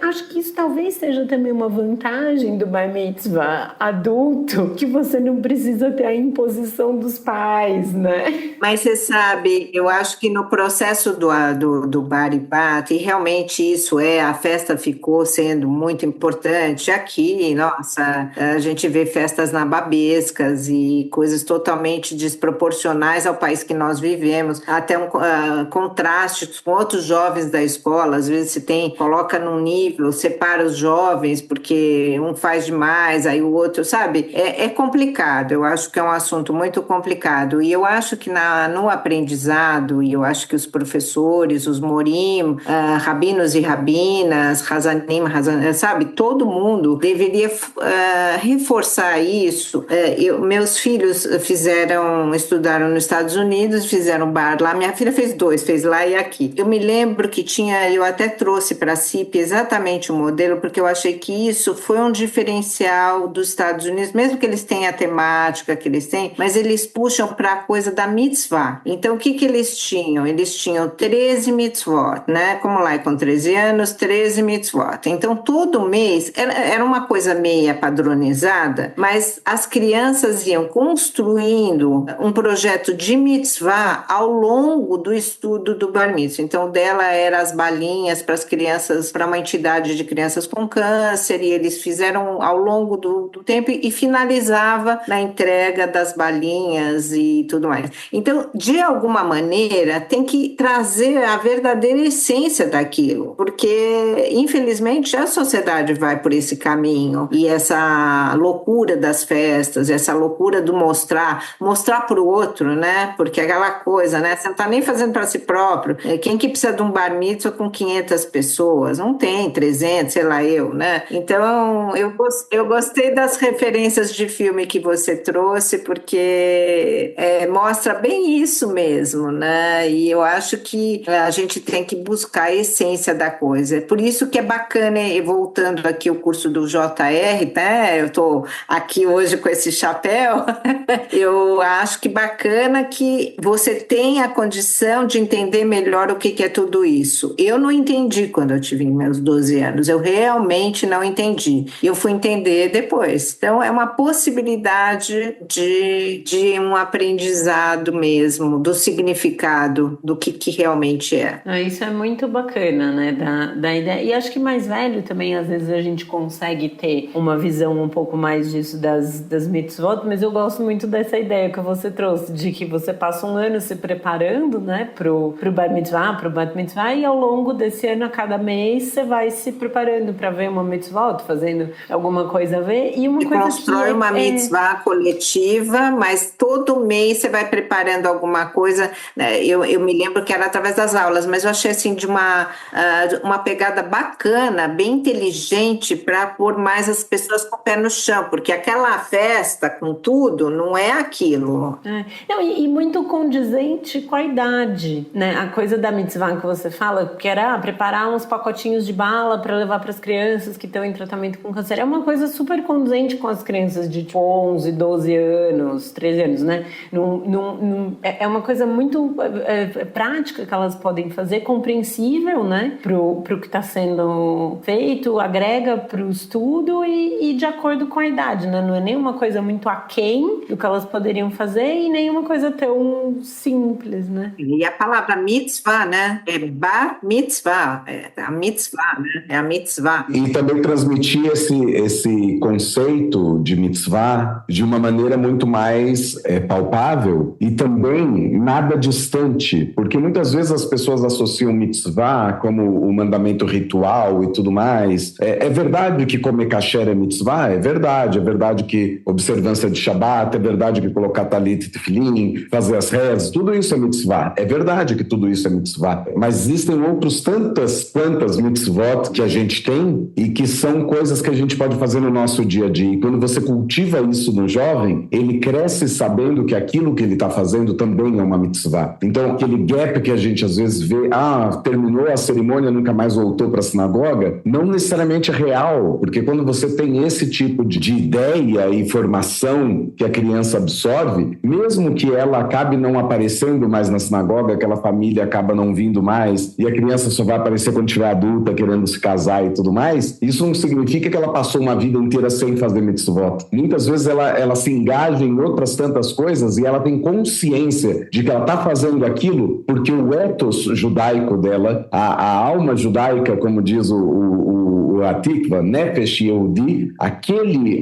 Acho que isso talvez seja também uma vantagem do bar mitzvah adulto, que você não precisa ter a imposição dos pais, né? Mas você sabe, eu acho que no processo do bar e bat, e realmente isso a festa ficou sendo muito importante aqui, nossa, a gente vê festas nababescas e coisas totalmente desproporcionais ao país que nós vivemos, até contraste com outros jovens da escola, às vezes coloca num nível, separa os jovens, porque um faz demais, aí o outro, sabe? É complicado, eu acho que é um assunto muito complicado, e eu acho que no aprendizado, e eu acho que os professores, os morim, rabinos e rabinas, razanim, sabe? Todo mundo deveria reforçar isso. Meus filhos estudaram nos Estados Unidos, fizeram bar lá, minha filha fez 2, fez lá e aqui. Eu me lembro que eu até trouxe para a CIP exatamente o modelo, porque eu achei que isso foi um diferencial dos Estados Unidos, mesmo que eles tenham a temática que eles têm, mas eles puxam para a coisa da mitzvah. Então, o que eles tinham? Eles tinham 13 mitzvot, né? Como lá, com 13 anos, 13 mitzvot. Então, todo mês, era uma coisa meia padronizada, mas as crianças iam construindo um projeto de mitzvah ao longo do estudo do bar mitzvah. Então, dela era as balinhas para as crianças, para uma entidade de crianças com câncer, e eles fizeram ao longo do tempo e finalizava na entrega das balinhas e tudo mais. Então, de alguma maneira, tem que trazer a verdadeira essência daquilo, porque, infelizmente, a sociedade vai por esse caminho, e essa loucura das festas, essa loucura do mostrar para o outro, né? Porque aquela coisa, né? Você não está nem fazendo para si próprio. Quem que precisa de um bar mitzvah com 500 pessoas? Não tem, 300, sei lá eu, né? Então, eu gostei das referências de filme que você trouxe, porque mostra bem isso mesmo, né? E eu acho que a gente tem que buscar a essência da coisa. É por isso que é bacana, e voltando aqui o curso do JR, né? Eu estou aqui hoje com esse chapéu. Eu acho que bacana que você tenha a condição de entender melhor o que é tudo isso. Eu não entendi quando eu tive meus 12 anos. Eu realmente não entendi. Eu fui entender depois. Então, é uma possibilidade de um aprendizado mesmo, do significado do que realmente é. Isso é muito bacana, né? Da ideia. E acho que mais velho também, às vezes, a gente consegue ter uma visão um pouco mais disso das mitzvot, mas eu gosto muito dessa ideia que você trouxe, de que você passa um ano se preparando, né, pro bar mitzvah, pro bat mitzvah, e ao longo desse ano, a cada mês, você vai se preparando para ver uma mitzvot, fazendo alguma coisa a ver, e uma coisa constrói uma mitzvah coletiva, mas todo mês você vai preparando alguma coisa, né? Eu me lembro que era através das aulas, mas eu achei assim de uma pegada bacana, bem inteligente, para pôr mais as pessoas com o pé no chão, porque aquela festa com tudo não é aquilo. Não, e muito condizente com a idade, né? A coisa da mitzvah que você fala, que era preparar uns pacotinhos de bala para levar para as crianças que estão em tratamento com câncer, é uma coisa super condizente com as crianças de 11, 12 anos, 13 anos, né? É uma coisa muito prática que elas podem fazer, compreensível, né? Pro que está sendo feito, agrega pro estudo e de acordo com a idade, né? Não é nenhuma coisa muito aquém do que elas poderiam fazer e nenhuma coisa tão, sim, simples, né? E a palavra mitzvah, né? É bar mitzvah, é a mitzvah, né? É a mitzvah. E também transmitir esse conceito de mitzvah de uma maneira muito mais palpável e também nada distante, porque muitas vezes as pessoas associam mitzvah como o mandamento ritual e tudo mais. É verdade que comer kasher é mitzvah? É verdade que observância de Shabbat, é verdade que colocar talit e tefilim, fazer as rezas, tudo isso é mitzvah. É verdade que tudo isso é mitzvah, mas existem outros quantas mitzvot que a gente tem e que são coisas que a gente pode fazer no nosso dia a dia. E quando você cultiva isso no jovem, ele cresce sabendo que aquilo que ele está fazendo também é uma mitzvah. Então, aquele gap que a gente às vezes vê, terminou a cerimônia, nunca mais voltou para a sinagoga, não necessariamente é real, porque quando você tem esse tipo de ideia e informação que a criança absorve, mesmo que ela acabe não aparecendo mais na sinagoga, aquela família acaba não vindo mais, e a criança só vai aparecer quando tiver adulta, querendo se casar e tudo mais, isso não significa que ela passou uma vida inteira sem fazer mitzvot. Muitas vezes ela se engaja em outras tantas coisas e ela tem consciência de que ela está fazendo aquilo porque o ethos judaico dela, a alma judaica, como diz o Atikva, Nefesh Yehudi,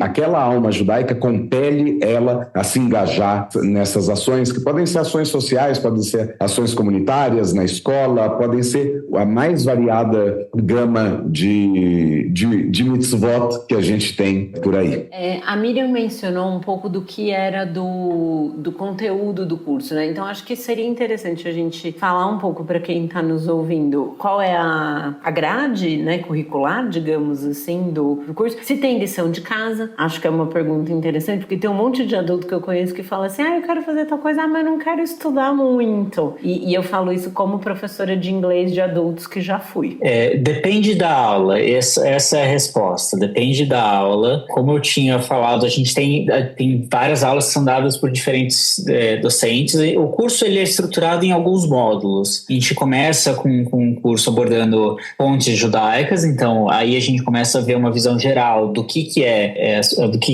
aquela alma judaica compele ela a se engajar nessas ações, que podem ser ações sociais, podem ser ações comunitárias, na escola, podem ser a mais variada gama de mitzvot que a gente tem por aí. A Miriam mencionou um pouco do que era do conteúdo do curso, né? Então acho que seria interessante a gente falar um pouco para quem está nos ouvindo qual é a grade, né, curricular, digamos assim, do curso. Se tem lição de casa, acho que é uma pergunta interessante, porque tem um monte de adulto que eu conheço que fala assim, eu quero fazer tal coisa, mas não quero estudar muito. E eu falo isso como professora de inglês de adultos que já fui. Depende da aula, essa é a resposta, depende da aula. Como eu tinha falado, a gente tem várias aulas que são dadas por diferentes docentes. O curso ele é estruturado em alguns módulos. A gente começa com um curso abordando fontes judaicas, então aí a gente começa a ver uma visão geral do que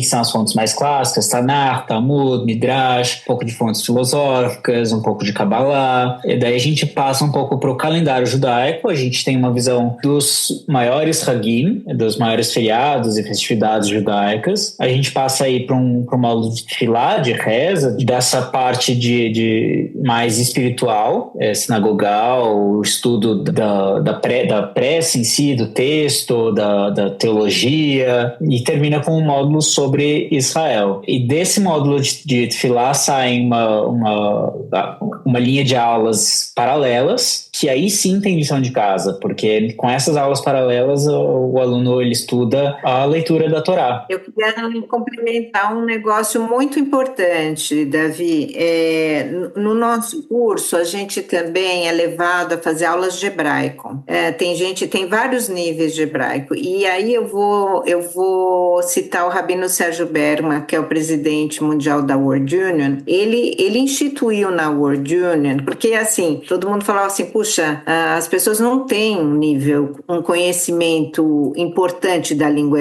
são as fontes mais clássicas, Tanakh, Talmud, Midrash, um pouco de fontes filosóficas, um pouco de Kabbalah. E daí a gente passa um pouco para o calendário judaico, a gente tem uma visão dos maiores Hagim, dos maiores feriados e festividades judaicas. A gente passa aí para um módulo de Tefilá, de reza, dessa parte de mais espiritual, sinagogal, o estudo da prece em si, do texto, da teologia, e termina com um módulo sobre Israel. E desse módulo de Tefilá sai uma linha de aulas paralelas, que aí sim tem lição de casa, porque com essas aulas paralelas o aluno ele estuda a leitura da Torá. Eu queria complementar um negócio muito importante, Davi. No nosso curso, a gente também é levado a fazer aulas de hebraico. Tem vários níveis de hebraico. E aí eu vou citar o Rabino Sérgio Berman, que é o presidente mundial da World Union. Ele instituiu na World Union, porque assim, todo mundo falava assim, puxa, as pessoas não têm um conhecimento importante da língua,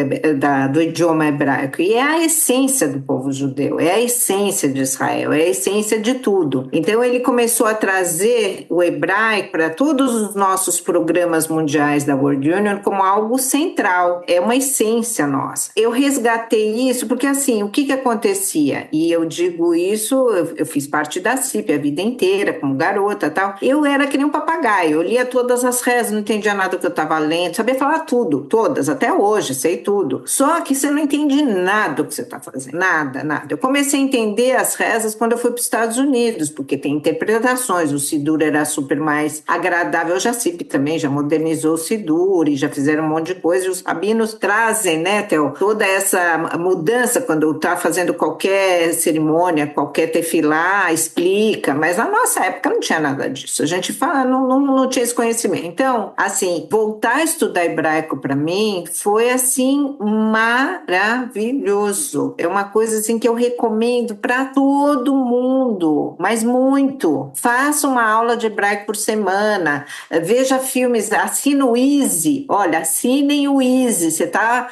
do idioma hebraico. E é a essência do povo judeu, é a essência de Israel, é a essência de tudo. Então ele começou a trazer o hebraico para todos os nossos programas mundiais da World Union como algo central, é uma essência nossa. Eu resgatei isso porque assim, o que acontecia? E eu digo isso, eu fiz parte da CIP a vida inteira, como garota e tal. Eu era que nem um papagaio, eu lia todas as rezas, não entendia nada do que eu estava lendo, sabia falar tudo, todas, até hoje, sei tudo. Só que você não entende nada do que você está fazendo, nada. Eu comecei a entender as rezas quando eu fui para os Estados Unidos, porque tem interpretações, o Sidur era super mais agradável, a CIP também já modernizou o Sidur e já fizeram um monte de coisa, e os rabinos trazem, né, Theo, toda essa mudança quando está fazendo qualquer cerimônia, qualquer tefilá, explica, mas na nossa época não tinha nada disso. A gente fala, não tinha esse conhecimento. Então, assim, voltar a estudar hebraico para mim foi, assim, maravilhoso. É uma coisa, assim, que eu recomendo para todo mundo, mas muito. Faça uma aula de hebraico por semana, veja filmes, assina o Easy. Olha, assinem o Easy. Você está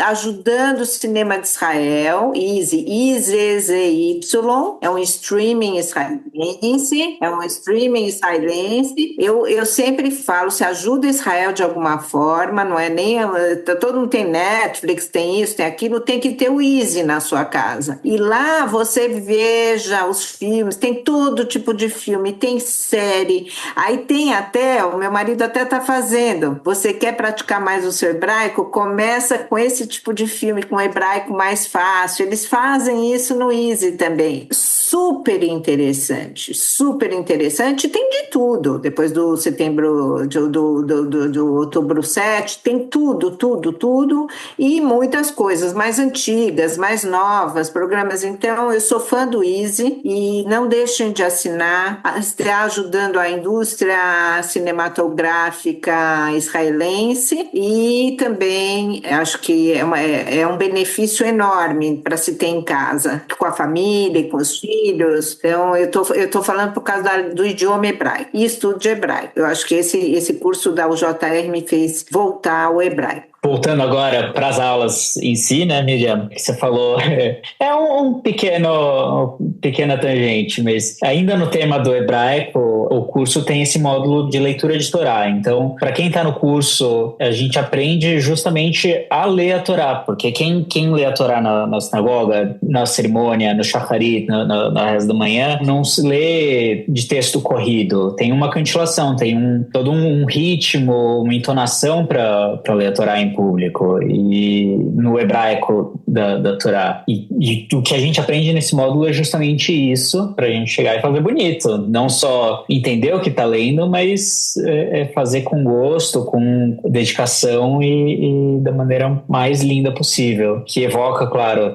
ajudando o cinema de Israel. Easy, IZZY, é um streaming israelense, Eu sempre falo, se ajuda Israel de alguma forma, não é nem... Todo mundo tem Netflix, tem isso, tem aquilo, tem que ter o Easy na sua casa. E lá você veja os filmes, tem todo tipo de filme, tem série. Aí tem até, o meu marido até está fazendo, você quer praticar mais o seu hebraico? Começa com esse tipo de filme, com o hebraico mais fácil. Eles fazem isso no Easy também. Super interessante, super interessante. Tem de tudo. Depois do setembro, do outubro 7, tem tudo. E muitas coisas mais antigas, mais novas, programas. Então, eu sou fã do Easy e não deixem de assinar. Está ajudando a indústria cinematográfica israelense e também acho que é um benefício enorme para se ter em casa, com a família e com os filhos. Então, eu tô falando por causa do idioma hebraico e estudo de hebraico. Eu acho que esse curso da UJR me fez voltar ao hebraico. Voltando agora para as aulas em si, né, Miriam, que você falou, é um pequena tangente, mas ainda no tema do hebraico, o curso tem esse módulo de leitura de Torá. Então, para quem está no curso, a gente aprende justamente a ler a Torá, porque quem lê a Torá na sinagoga, na cerimônia, no shacharit, na reza da manhã, não se lê de texto corrido. Tem uma cantilação, tem todo um ritmo, uma entonação para ler a Torá em público e no hebraico da Torá. E o que a gente aprende nesse módulo é justamente isso, pra gente chegar e fazer bonito. Não só entender o que tá lendo, mas fazer com gosto, com dedicação e da maneira mais linda possível. Que evoca, claro,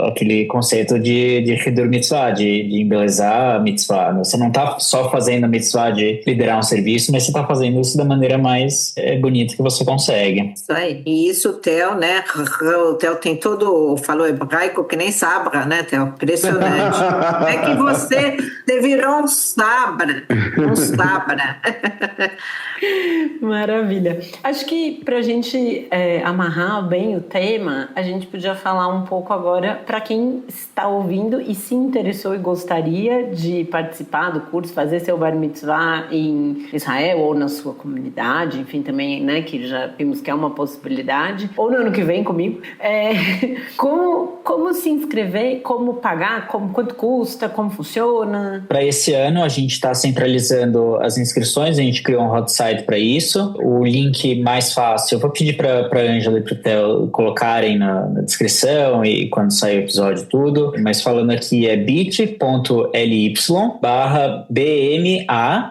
aquele conceito de Hidur Mitzvah, de embelezar a mitzvah. Você não tá só fazendo a mitzvah de liderar um serviço, mas você tá fazendo isso da maneira mais bonita que você consegue. Isso aí. E isso o Theo, né? O Theo tem falou hebraico que nem sabra, né, Theo? Impressionante. É que você virou um sabra. Maravilha. Acho que para a gente amarrar bem o tema, a gente podia falar um pouco agora para quem está ouvindo e se interessou e gostaria de participar do curso, fazer seu Bar Mitzvah em Israel ou na sua comunidade, enfim, também, né, que já vimos que é uma possibilidade, ou no ano que vem comigo. Como se inscrever, como pagar, quanto custa, como funciona? Para esse ano, a gente está centralizando as inscrições, a gente criou um hot site para isso. O link mais fácil, eu vou pedir para a Ângela e para o Theo colocarem na descrição e quando sair o episódio tudo, mas falando aqui é bit.ly/BMA,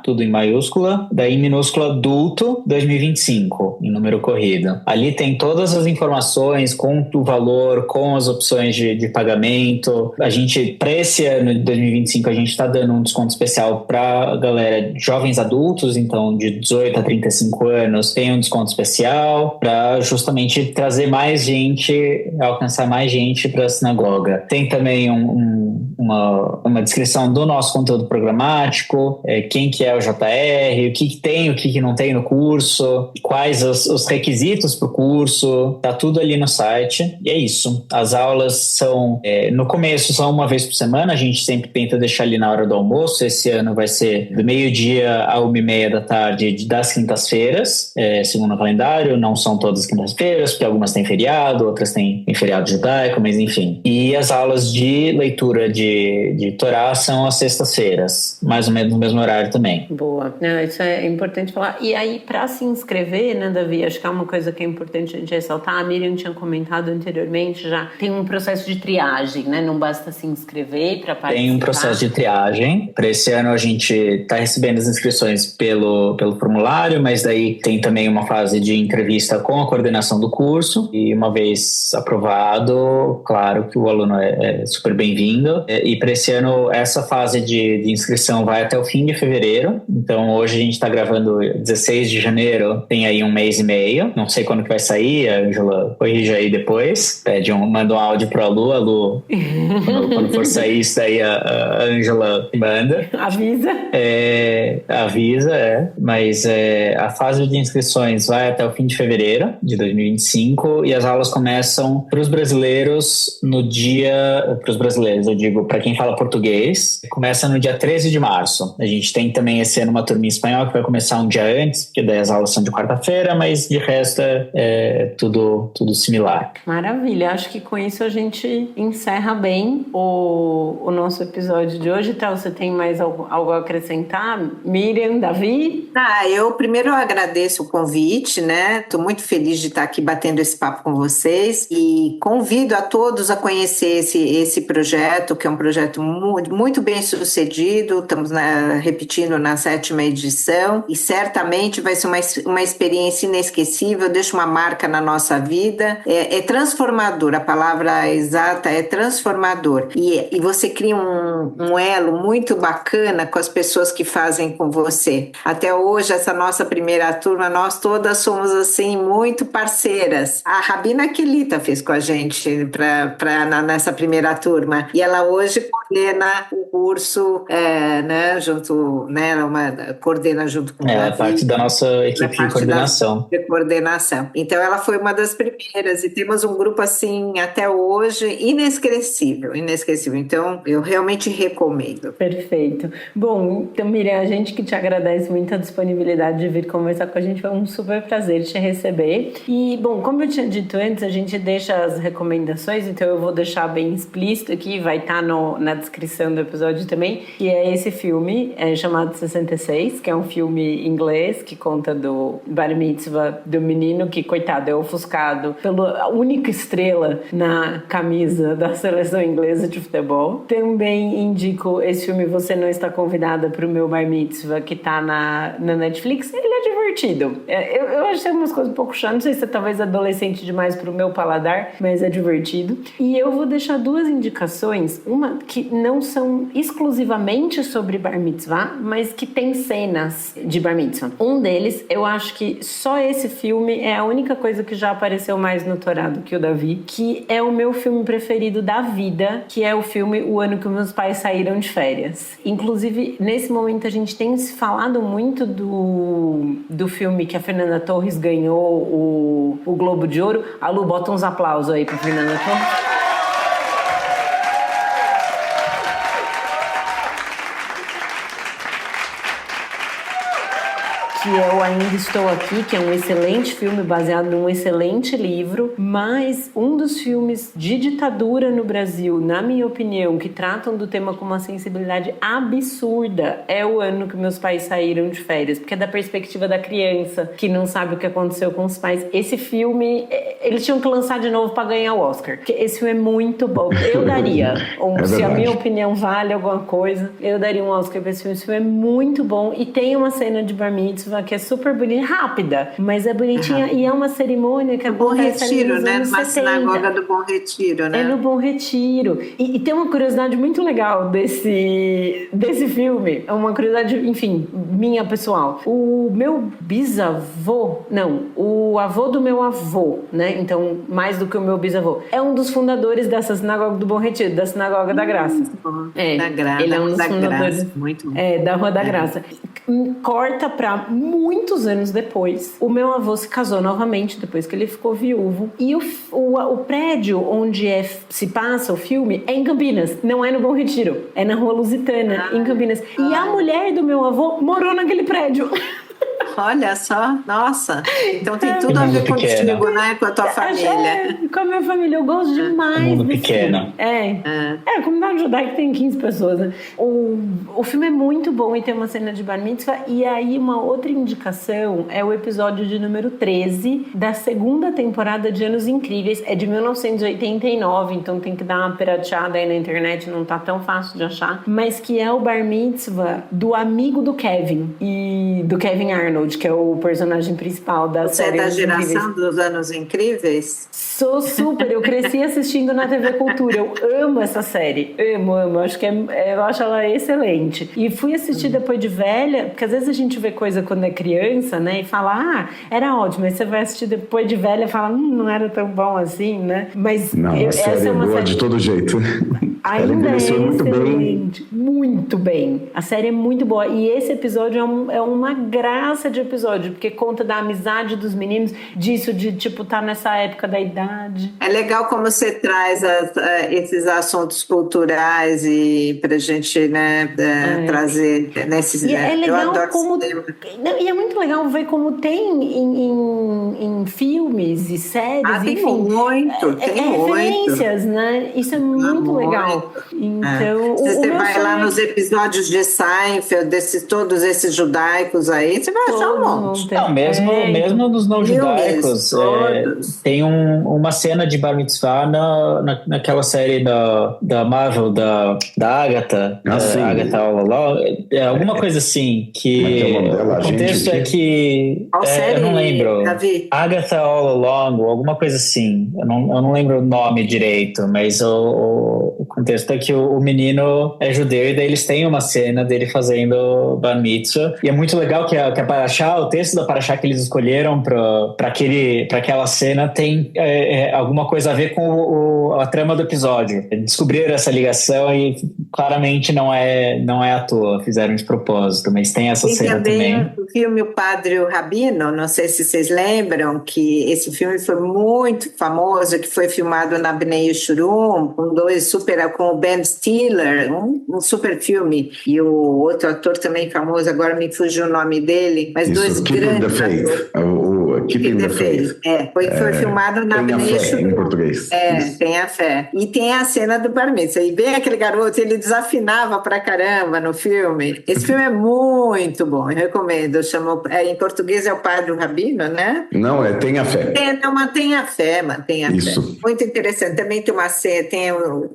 tudo em maiúscula, daí em minúscula adulto 2025, em número corrido. Ali tem todas as informações com o valor, com as opções de pagamento. A gente, para esse ano de 2025, a gente está dando um desconto especial para a galera jovens adultos, então de 18 a 35 anos, tem um desconto especial para justamente trazer mais gente, alcançar mais gente para a sinagoga. Tem também uma descrição do nosso conteúdo programático, quem que é o JR, o que tem, o que não tem no curso, quais os requisitos para o curso, tá tudo ali no site. E é isso. As aulas são, no começo, são uma vez por semana, a gente sempre tenta deixar ali na hora do almoço. Esse ano vai ser do meio-dia a 1h30 da tarde das quintas-feiras, segundo o calendário. Não são todas as quintas-feiras, porque algumas têm feriado, outras têm feriado judaico, mas enfim. E as aulas de leitura de Torá são às sextas-feiras, mais ou menos no mesmo horário também. Boa. Isso é importante falar. E aí, para se inscrever, né, Davi, acho que é uma coisa que é importante a gente ressaltar. A Miriam tinha comentado anteriormente, já tem um processo de triagem, né? Não basta se inscrever para participar. Tem um processo de triagem. Para esse ano a gente está recebendo as inscrições pelo formulário, mas daí tem também uma fase de entrevista com a coordenação do curso e uma vez aprovado, claro que o aluno é super bem-vindo rolando. E para esse ano, essa fase de inscrição vai até o fim de fevereiro. Então, hoje a gente está gravando 16 de janeiro, tem aí um mês e meio. Não sei quando que vai sair, a Ângela corrige aí depois. Manda um áudio para a Lu, quando for sair isso daí, a Ângela manda. Avisa. Avisa. Mas a fase de inscrições vai até o fim de fevereiro de 2025 e as aulas começam para os brasileiros eu digo, para quem fala português, começa no dia 13 de março. A gente tem também esse ano uma turma em espanhol que vai começar um dia antes, porque daí as aulas são de quarta-feira, mas de resto é tudo similar. Maravilha, acho que com isso a gente encerra bem o nosso episódio de hoje. Então, você tem mais algo a acrescentar? Miriam, Davi? Eu primeiro agradeço o convite, né? Estou muito feliz de estar aqui batendo esse papo com vocês e convido a todos a conhecer esse projeto, que é um projeto muito, muito bem sucedido. Estamos repetindo na 7ª edição e certamente vai ser uma experiência inesquecível, deixa uma marca na nossa vida. É transformador, a palavra exata é transformador. E você cria um elo muito bacana com as pessoas que fazem com você. Até hoje, essa nossa primeira turma, nós todas somos assim muito parceiras. A Rabina Kelita fez com a gente nessa primeira turma e ela hoje coordena o curso, coordena junto com o Davi. Ela é parte da nossa equipe de coordenação. Então ela foi uma das primeiras e temos um grupo assim até hoje inesquecível. Então eu realmente recomendo. Perfeito. Bom, então Miriam, a gente que te agradece muito a disponibilidade de vir conversar com a gente, foi um super prazer te receber. E bom, como eu tinha dito antes, a gente deixa as recomendações, então eu vou deixar bem explícito aqui, vai estar na descrição do episódio também, que é esse filme chamado 66, que é um filme inglês que conta do bar mitzvah do menino que, coitado, é ofuscado pela única estrela na camisa da seleção inglesa de futebol. Também indico esse filme Você Não Está Convidada para o Meu Bar Mitzvah, que tá na Netflix. Ele é divertido. Eu achei umas coisas um pouco chatas, não sei se é talvez adolescente demais pro meu paladar, mas é divertido. E eu vou deixar 2 indicações, uma que não são exclusivamente sobre bar mitzvah, mas que tem cenas de bar mitzvah. Um deles, eu acho que só esse filme é a única coisa que já apareceu mais no Torá do que o Davi, que é o meu filme preferido da vida, que é o filme O Ano que Meus Pais Saíram de Férias. Inclusive, nesse momento a gente tem se falado muito do filme que a Fernanda Torres ganhou o Globo de Ouro. A Lu, bota uns aplausos aí pra Fernanda Torres. Que Eu Ainda Estou Aqui, que é um excelente filme baseado num excelente livro, mas um dos filmes de ditadura no Brasil, na minha opinião, que tratam do tema com uma sensibilidade absurda, é O Ano que Meus Pais Saíram de Férias, porque é da perspectiva da criança que não sabe o que aconteceu com os pais. Esse filme, eles tinham que lançar de novo para ganhar o Oscar, porque esse filme é muito bom. Eu daria, se a minha opinião vale alguma coisa, eu daria um Oscar para esse filme. Esse filme é muito bom e tem uma cena de bar mitzvah que é super bonita, rápida, mas é bonitinha e é uma cerimônia que acontece ali nos anos 70. Na sinagoga do Bom Retiro, né? É no Bom Retiro. E tem uma curiosidade muito legal desse filme, é uma curiosidade, enfim, minha pessoal. O meu bisavô, o avô do meu avô, né? Então, mais do que o meu bisavô, é um dos fundadores dessa sinagoga do Bom Retiro, da Sinagoga da Graça. Da Graça. Ele é um dos fundadores da Rua da Graça. Corta pra muitos anos depois, o meu avô se casou novamente depois que ele ficou viúvo e o prédio onde se passa o filme é em Campinas, não é no Bom Retiro, é na Rua Lusitana, em Campinas. E a mulher do meu avô morou naquele prédio. Olha só, nossa, então tem tudo a ver contigo, né? Com a tua família. Com a minha família, eu gosto demais. Mundo pequeno. A comunidade judaica tem 15 pessoas, né? O filme é muito bom e tem uma cena de bar mitzvah. E aí, uma outra indicação é o episódio de número 13 da 2ª temporada de Anos Incríveis. É de 1989, então tem que dar uma pirateada aí na internet, não tá tão fácil de achar. Mas que é o bar mitzvah do amigo do Kevin, e do Kevin Arnold. Arnold, que é o personagem principal da série. Você é da geração dos Anos Incríveis? Sou super, eu cresci assistindo na TV Cultura, eu amo essa série, amo, acho que eu acho ela excelente. E fui assistir depois de velha, porque às vezes a gente vê coisa quando é criança, né, e fala, era ótimo, aí você vai assistir depois de velha e fala, não era tão bom assim, né, mas não, a série é boa de todo jeito. Ainda é excelente, muito bem. A série é muito boa. E esse episódio é uma graça de episódio, porque conta da amizade dos meninos, disso de, tipo, tá nessa época da idade. É legal como você traz esses assuntos culturais e pra gente, né, trazer nesses... E é legal como... E é muito legal ver como tem em filmes e séries, tem enfim. Tem referências, né? Isso é muito legal. Então, você vai lá nos episódios de Seinfeld, todos esses judaicos aí, você vai achar um monte. Não, mesmo nos não judaicos, tem uma cena de Bar Mitzvah naquela série da Marvel, da Agatha, Agatha All Along, alguma coisa assim, que o contexto é que... eu não lembro. Davi? Agatha All Along, alguma coisa assim. Eu não lembro o nome direito, mas o contexto é que o menino é judeu e daí eles têm uma cena dele fazendo Bar Mitzvah. E é muito legal que a Parashá, o texto da Parashá que eles escolheram para aquela cena tem alguma coisa a ver com a trama do episódio. Descobriram essa ligação e claramente não é à toa, fizeram de propósito, mas tem essa cena também. O filme O Padre e o Rabino, não sei se vocês lembram, que esse filme foi muito famoso, que foi filmado na Bnei Yeshurun, com o Ben Stiller, um super filme, e o outro ator também famoso, agora me fugiu o nome dele, mas dois grandes atores. Keeping the Faith. Foi filmado na Bnei Yeshurun. Em português. Tem a fé. E tem a cena do Bar Mitzvah, e bem aquele garoto, ele desafinava pra caramba no filme. Esse filme é muito bom, eu recomendo. Em português é O Padre e o Rabino, né? Não, Tenha Fé. Mantenha a fé. Isso. Muito interessante. Também tem uma cena, tem o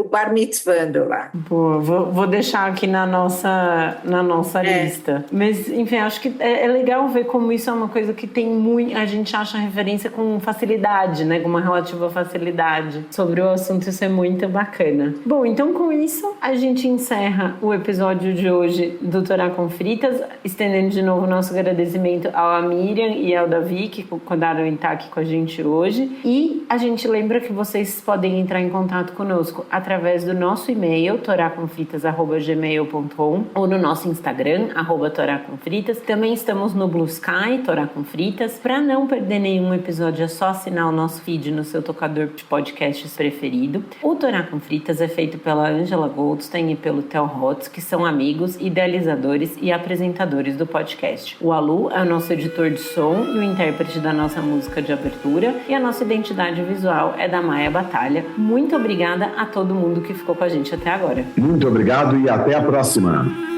Bar Mitzvahando lá. Boa, vou deixar aqui na nossa lista. Mas, enfim, acho que é legal ver como isso é uma coisa que tem muito... A gente acha referência com facilidade, né? Com uma relativa facilidade sobre o assunto. Isso é muito bacana. Bom, então com isso, a gente encerra o episódio de hoje do Torá com Fritas, estendendo de novo o nosso agradecimento ao Miriam e ao Davi, que concordaram em estar aqui com a gente hoje. E a gente lembra que vocês podem entrar em contato conosco através do nosso e-mail, toracomfritas@gmail.com, ou no nosso Instagram, @toracomfritas. Também estamos no Blue Sky, Torá com Fritas. Para não perder nenhum episódio, é só assinar o nosso feed no seu tocador de podcasts preferido. O Torá com Fritas é feito pela Angela Goldstein e pelo Theo Hotz, que são amigos, idealizadores e apresentadores do podcast. O Alu é o nosso editor de som e o intérprete da nossa música de abertura, e a nossa identidade visual é da Maia Batalha. Muito obrigada a todo mundo que ficou com a gente até agora. Muito obrigado e até a próxima.